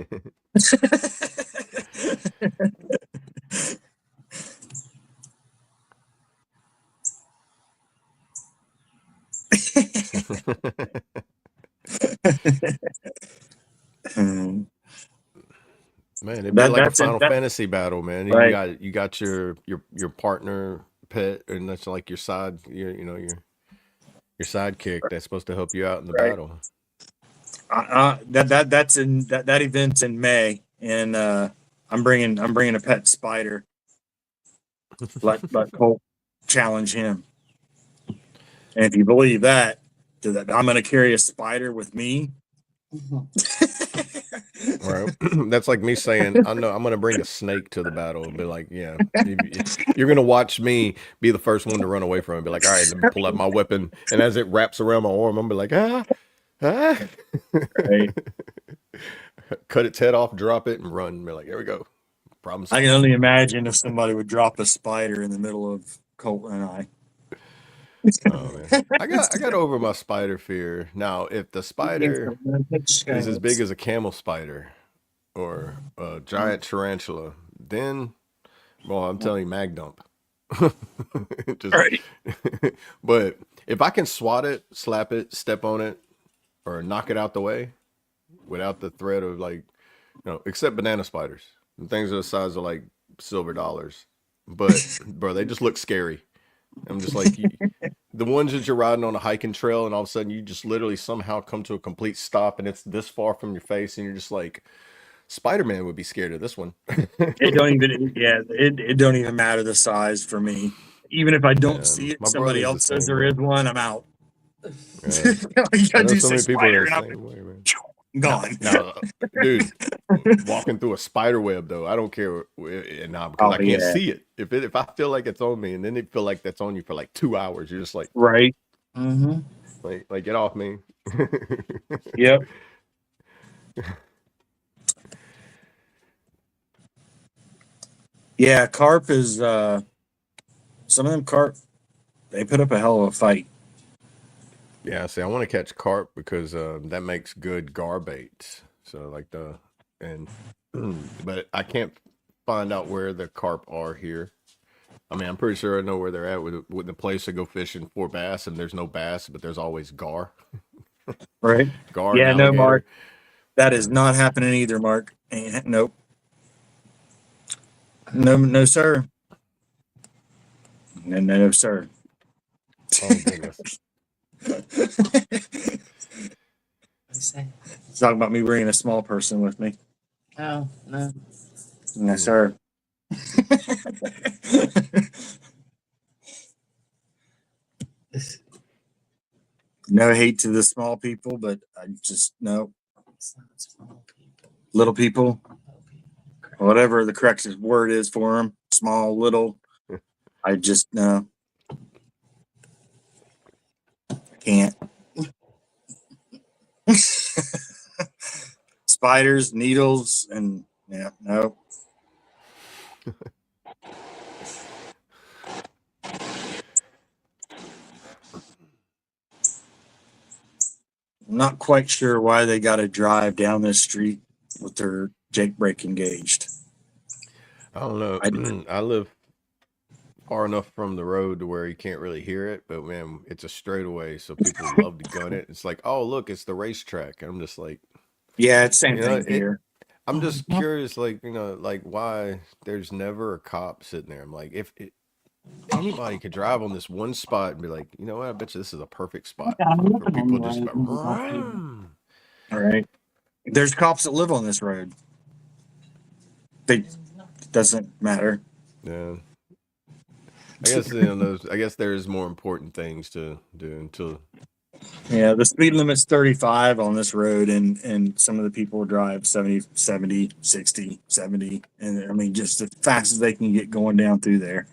Man, it'd be like a Final That, Fantasy battle, man. right. You got your partner pet, and that's like your side, your sidekick that's supposed to help you out in the Right. battle. That event's in May, and I'm bringing a pet spider. Let Colt challenge him, and if you believe that I'm going to carry a spider with me. Right. That's like me saying, I know I'm going to bring a snake to the battle and be like, yeah, you're going to watch me be the first one to run away from it. Be like, all right, let me pull out my weapon. And as it wraps around my arm, I'm be like, ah. Right. Cut its head off, drop it, and run. And be like, here we go. Problem solved. I can only imagine if somebody would drop a spider in the middle of Colt and I. Oh man, I got over my spider fear. Now, if the spider is as big as a camel spider or a giant tarantula, then, well, I'm telling you, mag dump. Just, Right. But if I can swat it, slap it, step on it, or knock it out the way without the threat of like, except banana spiders, and things are the size of like silver dollars, but bro, they just look scary. I'm just like, the ones that you're riding on a hiking trail and all of a sudden you just literally somehow come to a complete stop and it's this far from your face and you're just like, Spider-Man would be scared of this one. It don't even matter the size for me. Even if I don't see it, somebody else says there is one, I'm out. Yeah. I know so many people are the same way, man. Gone. Now, dude, walking through a spider web though, I don't care because I can't see it. If I feel like it's on me, and then it feel like that's on you for like 2 hours, you're just like, right, like get off me. Yep. Yeah, carp is some of them carp. They put up a hell of a fight. Yeah, see, I want to catch carp because that makes good gar bait. So like but I can't find out where the carp are here. I mean, I'm pretty sure I know where they're at with the place to go fishing for bass, and there's no bass, but there's always gar. Right. Gar. Yeah, no, Mark. That is not happening either, Mark. Nope. No, sir. No, sir. Oh goodness. Talking about me bringing a small person with me. Oh, no. No, sir. No hate to the small people, but I just no. It's not small people. Little people, whatever the correct word is for them, small, little. I just no. I can't. Spiders, needles, and yeah, no. I'm not quite sure why they got to drive down this street with their Jake brake engaged. I don't know. I live far enough from the road to where you can't really hear it, but man, it's a straightaway, so people love to gun it. It's like, oh look, it's the racetrack. I'm just like, Yeah, it's same you know, thing here. I'm just curious, like, like why there's never a cop sitting there. I'm like, if anybody could drive on this one spot and be like, you know what, I bet you this is a perfect spot for people just about. All right. There's cops that live on this road. They doesn't matter. Yeah. I guess I guess there's more important things to do until. Yeah, the speed limit's 35 on this road, and some of the people drive 70, 60, 70. And I mean, just as fast as they can get going down through there.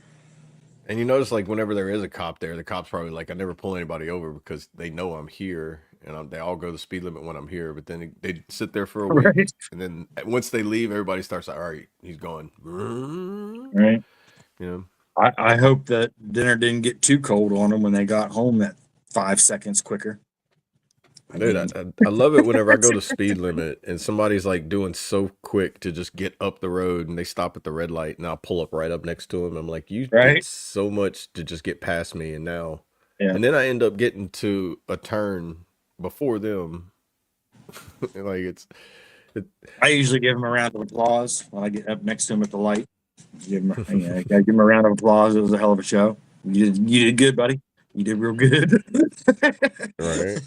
And you notice, like, whenever there is a cop there, the cop's probably like, I never pull anybody over because they know I'm here, and they all go the speed limit when I'm here. But then they sit there for a week, Right. and then once they leave, everybody starts like, all right, he's going. Right. You know, I hope that dinner didn't get too cold on them when they got home that 5 seconds quicker. dude, I love it whenever I go to speed limit and somebody's like doing so quick to just get up the road and they stop at the red light and I'll pull up right up next to them. I'm like, you did so much to just get past me, and now, and then I end up getting to a turn before them. Like I usually give them a round of applause when I get up next to them at the light. Give them, gotta give them a round of applause. It was a hell of a show. You did good, buddy. You did real good. Right.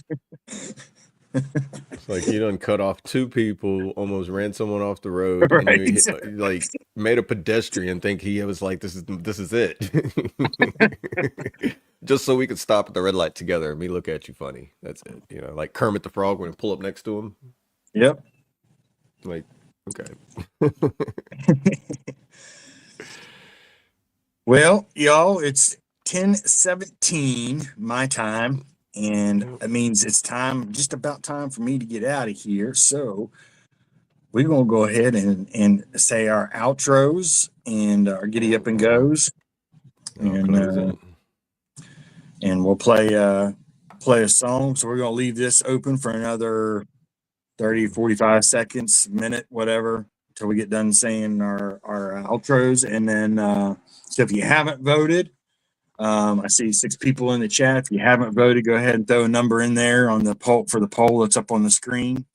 It's like you done cut off 2 people, almost ran someone off the road, Right. and you like made a pedestrian think he was like, this is it. Just so we could stop at the red light together and me look at you funny. That's it. You know, like Kermit the Frog when I pull up next to him. Yep. Like, okay. Well, y'all, it's 10:17 my time, and that means it's just about time for me to get out of here. So we're gonna go ahead and say our outros and our giddy up and goes, and we'll play a song. So we're gonna leave this open for another 30, 45 seconds, minute, whatever, until we get done saying our outros. And then, so if you haven't voted, I see 6 people in the chat. If you haven't voted, go ahead and throw a number in there on the poll for the poll that's up on the screen.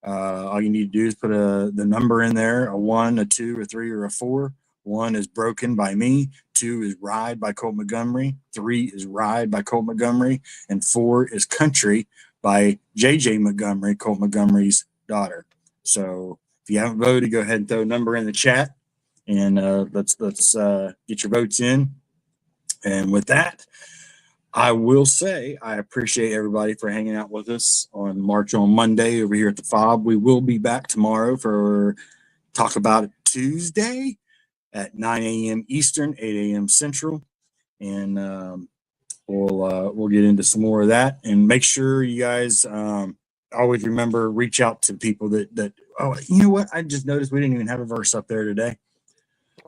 All you need to do is put the number in there, a 1, a 2, a 3, or a 4. 1 is Broken by me. 2 is Ride by Colt Montgomery. 3 is Ride by Colt Montgomery. And 4 is Country by JJ Montgomery, Colt Montgomery's daughter. So if you haven't voted, go ahead and throw a number in the chat, and let's get your votes in. And with that, I will say I appreciate everybody for hanging out with us on March on Monday over here at the F.O.B. We will be back tomorrow for Talk About It Tuesday at 9 a.m. Eastern, 8 a.m. Central, and we'll get into some more of that. And make sure you guys always remember, reach out to people that oh, you know what? I just noticed we didn't even have a verse up there today.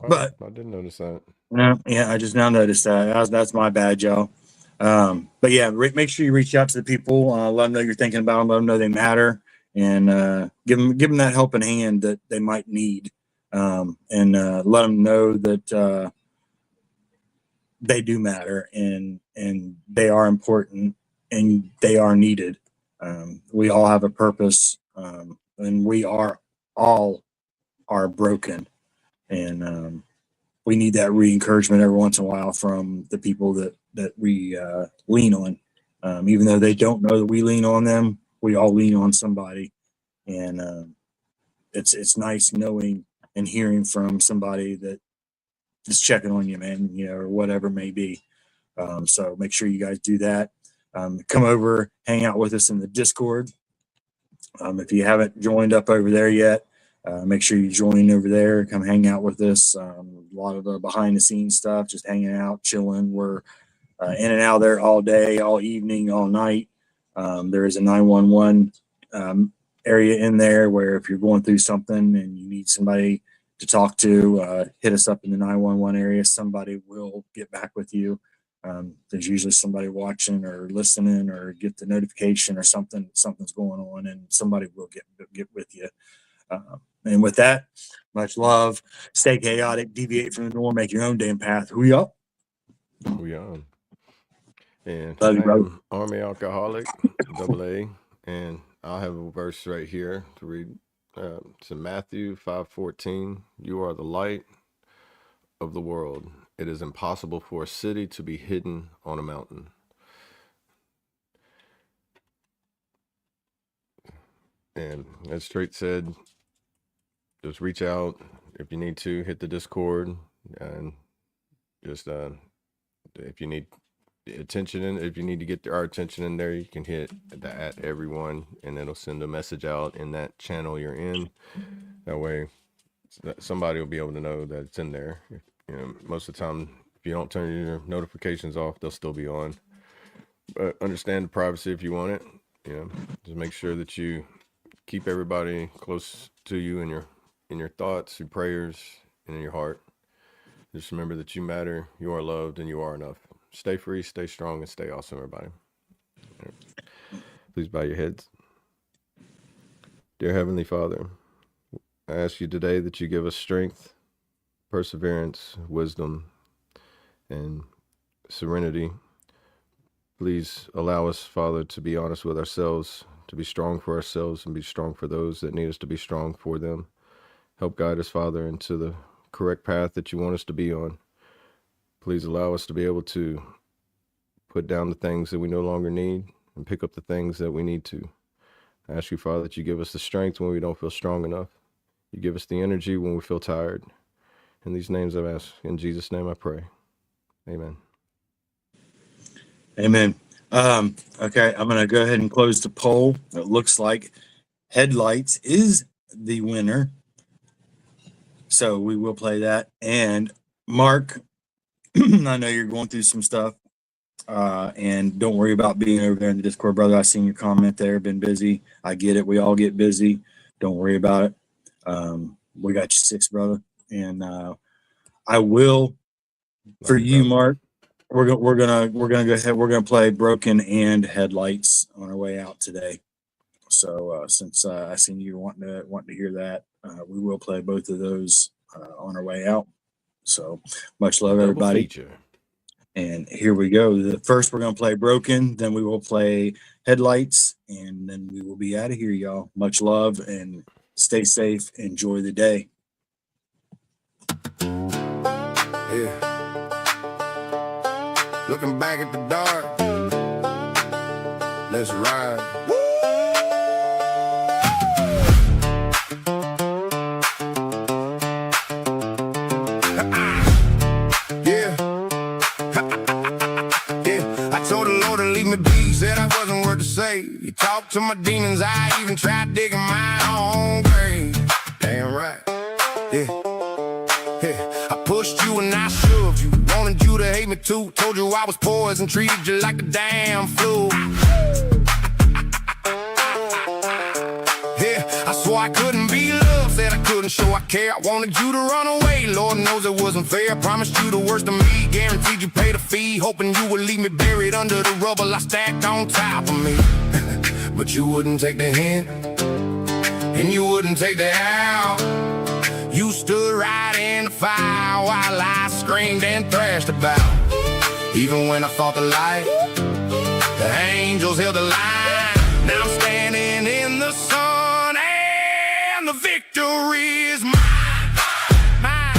But I didn't notice that. No, yeah, I just now noticed that. That's my bad, y'all. But yeah, make sure you reach out to the people. Let them know you're thinking about them. Let them know they matter, and give them that helping hand that they might need, and let them know that they do matter, and they are important, and they are needed. We all have a purpose, and we all are broken, and we need that re-encouragement every once in a while from the people that we lean on. Even though they don't know that we lean on them, we all lean on somebody, and it's nice knowing and hearing from somebody that is checking on you, man, or whatever it may be. So make sure you guys do that. Come over, hang out with us in the Discord. If you haven't joined up over there yet, make sure you join over there. Come hang out with us. A lot of the behind the scenes stuff, just hanging out, chilling. We're in and out there all day, all evening, all night. There is a 911 area in there where if you're going through something and you need somebody to talk to, hit us up in the 911 area. Somebody will get back with you. There's usually somebody watching or listening or get the notification or something's going on, and somebody will get with you. And with that, much love. Stay chaotic, deviate from the norm, make your own damn path. Hoo-yup. We on. And Love you, I brother. am Army Alcoholic, AA, and I'll have a verse right here to read. It's in Matthew 5:14. You are the light of the world. It is impossible for a city to be hidden on a mountain. And as Straight said, just reach out if you need to, hit the Discord, and just if you need attention in, if you need to get our attention in there, you can hit the at everyone, and it'll send a message out in that channel you're in. That way, somebody will be able to know that it's in there. You know, most of the time, if you don't turn your notifications off, they'll still be on. But understand the privacy if you want it. You know, just make sure that you keep everybody close to you in your thoughts, your prayers, and in your heart. Just remember that you matter, you are loved, and you are enough. Stay free, stay strong, and stay awesome, everybody. Please bow your heads. Dear Heavenly Father, I ask you today that you give us strength, perseverance, wisdom, and serenity. Please allow us, Father, to be honest with ourselves, to be strong for ourselves, and be strong for those that need us to be strong for them. Help guide us, Father, into the correct path that you want us to be on. Please allow us to be able to put down the things that we no longer need and pick up the things that we need to. I ask you, Father, that you give us the strength when we don't feel strong enough. You give us the energy when we feel tired. In these names I've asked. In Jesus' name I pray. Amen. Amen. Okay, I'm going to go ahead and close the poll. It looks like Headlights is the winner. So we will play that. And Mark, I know you're going through some stuff. And don't worry about being over there in the Discord, brother. I seen your comment there. Been busy. I get it. We all get busy. Don't worry about it. We got you 6, brother. And I will, for you, Mark, we're gonna go ahead. We're gonna play Broken and Headlights on our way out today. So since I seen you wanting to hear that, we will play both of those on our way out. So much love, everybody. Feature. And here we go. First, we're gonna play Broken, then we will play Headlights, and then we will be out of here, y'all. Much love and stay safe. Enjoy the day. Yeah. Looking back at the dark, let's ride. Yeah. Yeah. I told the Lord to leave me be, said I wasn't worth to say. You talked to my demons, I even tried digging my own grave. Damn right. Yeah. Yeah. I pushed you and I shoved you. Wanted you to hate me too. Told you I was poison, treated you like the damn flu. Yeah, I swore I couldn't be loved. Said I couldn't show I care. I wanted you to run away. Lord knows it wasn't fair. Promised you the worst of me. Guaranteed you paid a fee. Hoping you would leave me buried under the rubble I stacked on top of me. But you wouldn't take the hint, and you wouldn't take the out. You stood right in the fire while I screamed and thrashed about. Even when I fought the light, the angels held the line. Now I'm standing in the sun and the victory is mine. Mine.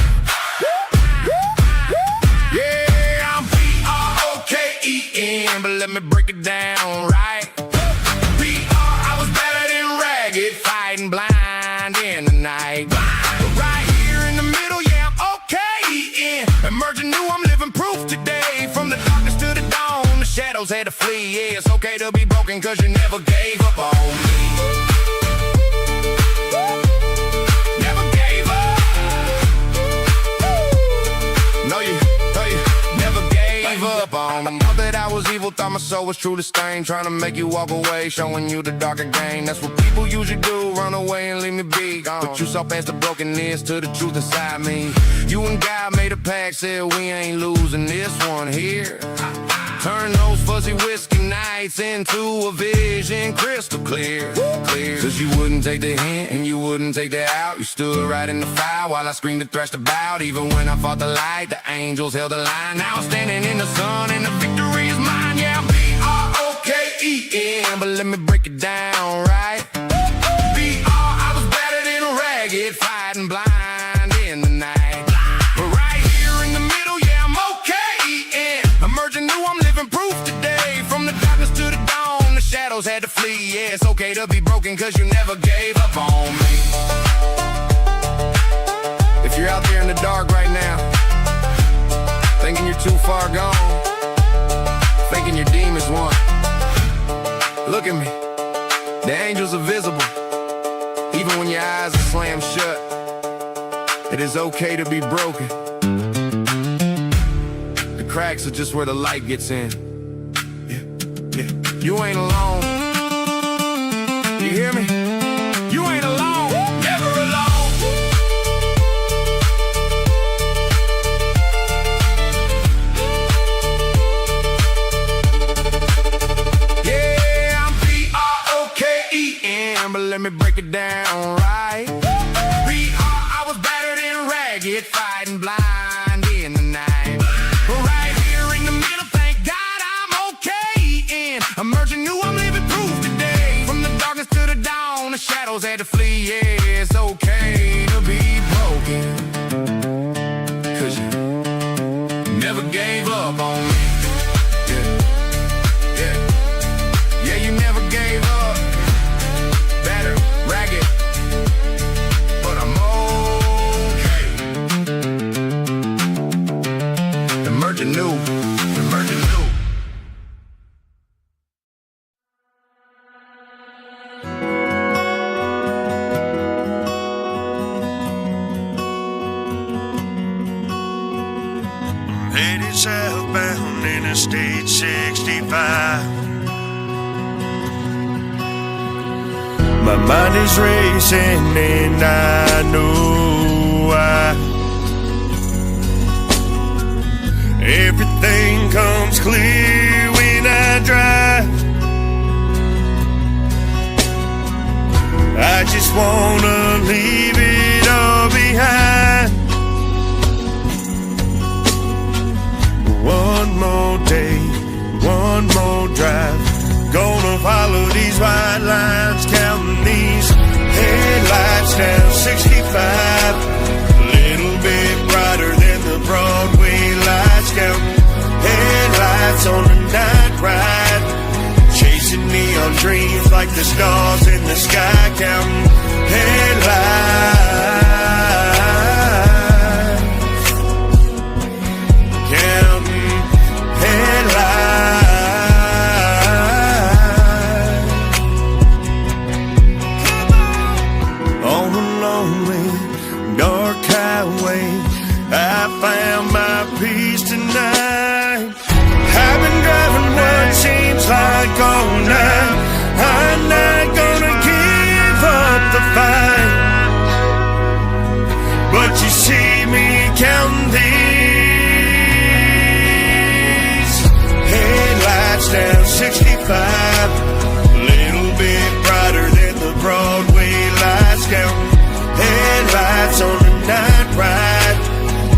Yeah, I'm B-R-O-K-E-N, but let me break it down right. B-R, I was better than ragged, fighting blind in the night. Emerging new, I'm living proof today. From the darkness to the dawn, the shadows had to flee. Yeah, it's okay to be broken, cause you never gave up on me. Never gave up. No, you never gave up on me. Thought that I was evil, thought my soul was truly stained. Trying to make you walk away, showing you the darker game. That's what people usually do, run away and leave me be. But you saw past the brokenness to the truth inside me. You and God made a pact, said we ain't losing this one here. Turn those fuzzy whiskey nights into a vision crystal clear. Cause you wouldn't take the hint and you wouldn't take the out. You stood right in the fire while I screamed and thrashed about. Even when I fought the light, the angels held the line. Now I'm standing in the sun and the victory is mine. Yeah, I'm B-R-O-K-E-N, but let me break it down right. B-R, I was battered and ragged, fighting blind in the night. But right here in the middle, yeah, I'm okay-E-N. Emerging new, I'm living proof today. From the darkness to the dawn, the shadows had to flee. Yeah, it's okay to be broken, cause you never gave up on me. If you're out there in the dark right now, thinking you're too far gone, thinking your demons won, look at me, the angels are visible. Even when your eyes are slammed shut, it is okay to be broken. The cracks are just where the light gets in. Yeah. You ain't alone. You hear me? You ain't alone. Never alone. Yeah, I'm B-R-O-K-E-N, but let me break it down right. B-R, I was battered and ragged, fighting blind in the night. But right here in the middle, thank God I'm okay. Emerging new, I'm living proof today. From the darkness to the dawn, the shadows had to flee. Yeah, it's okay to be broken, cause you never gave up on me. Yeah, you never gave up. Battered, ragged, but I'm okay. Emerging new, emerging new. Headed southbound Interstate 65. My mind is racing and I know why. Everything comes clear when I drive. I just wanna leave it all behind. One more day, one more drive. Gonna follow these white lines, counting these headlights down 65. Little bit brighter than the Broadway lights, counting headlights on the night ride. Chasing neon dreams like the stars in the sky, counting headlights. Counting headlights. On a lonely, dark highway, I found my peace tonight. I've been driving what seems like all night. I'm not gonna give up the fight. But you see me counting these headlights down 65. Little bit brighter than the Broadway lights, counting headlights on the night ride.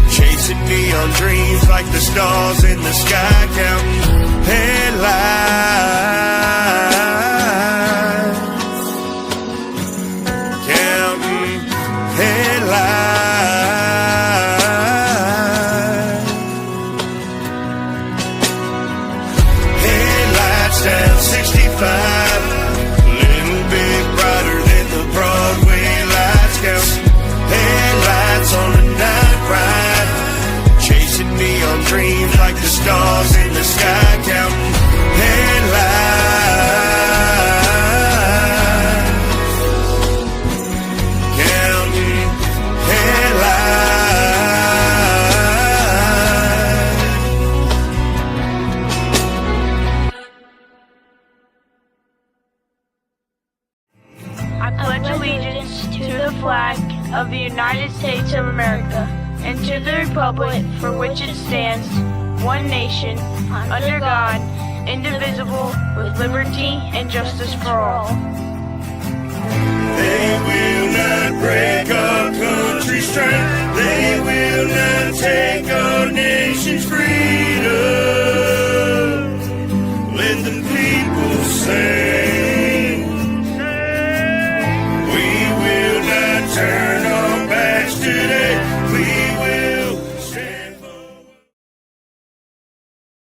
Chasing neon dreams like the stars in the sky, counting headlights. Counting headlights. Headlights down 65. Little bit brighter than the Broadway lights, counting headlights on the night ride. Chasing neon dreams like the stars in the sky, counting headlights. Counting headlights. I pledge allegiance to the flag of the United States of America and to the republic for which it stands, one nation, under God, indivisible, with liberty and justice for all. They will not break our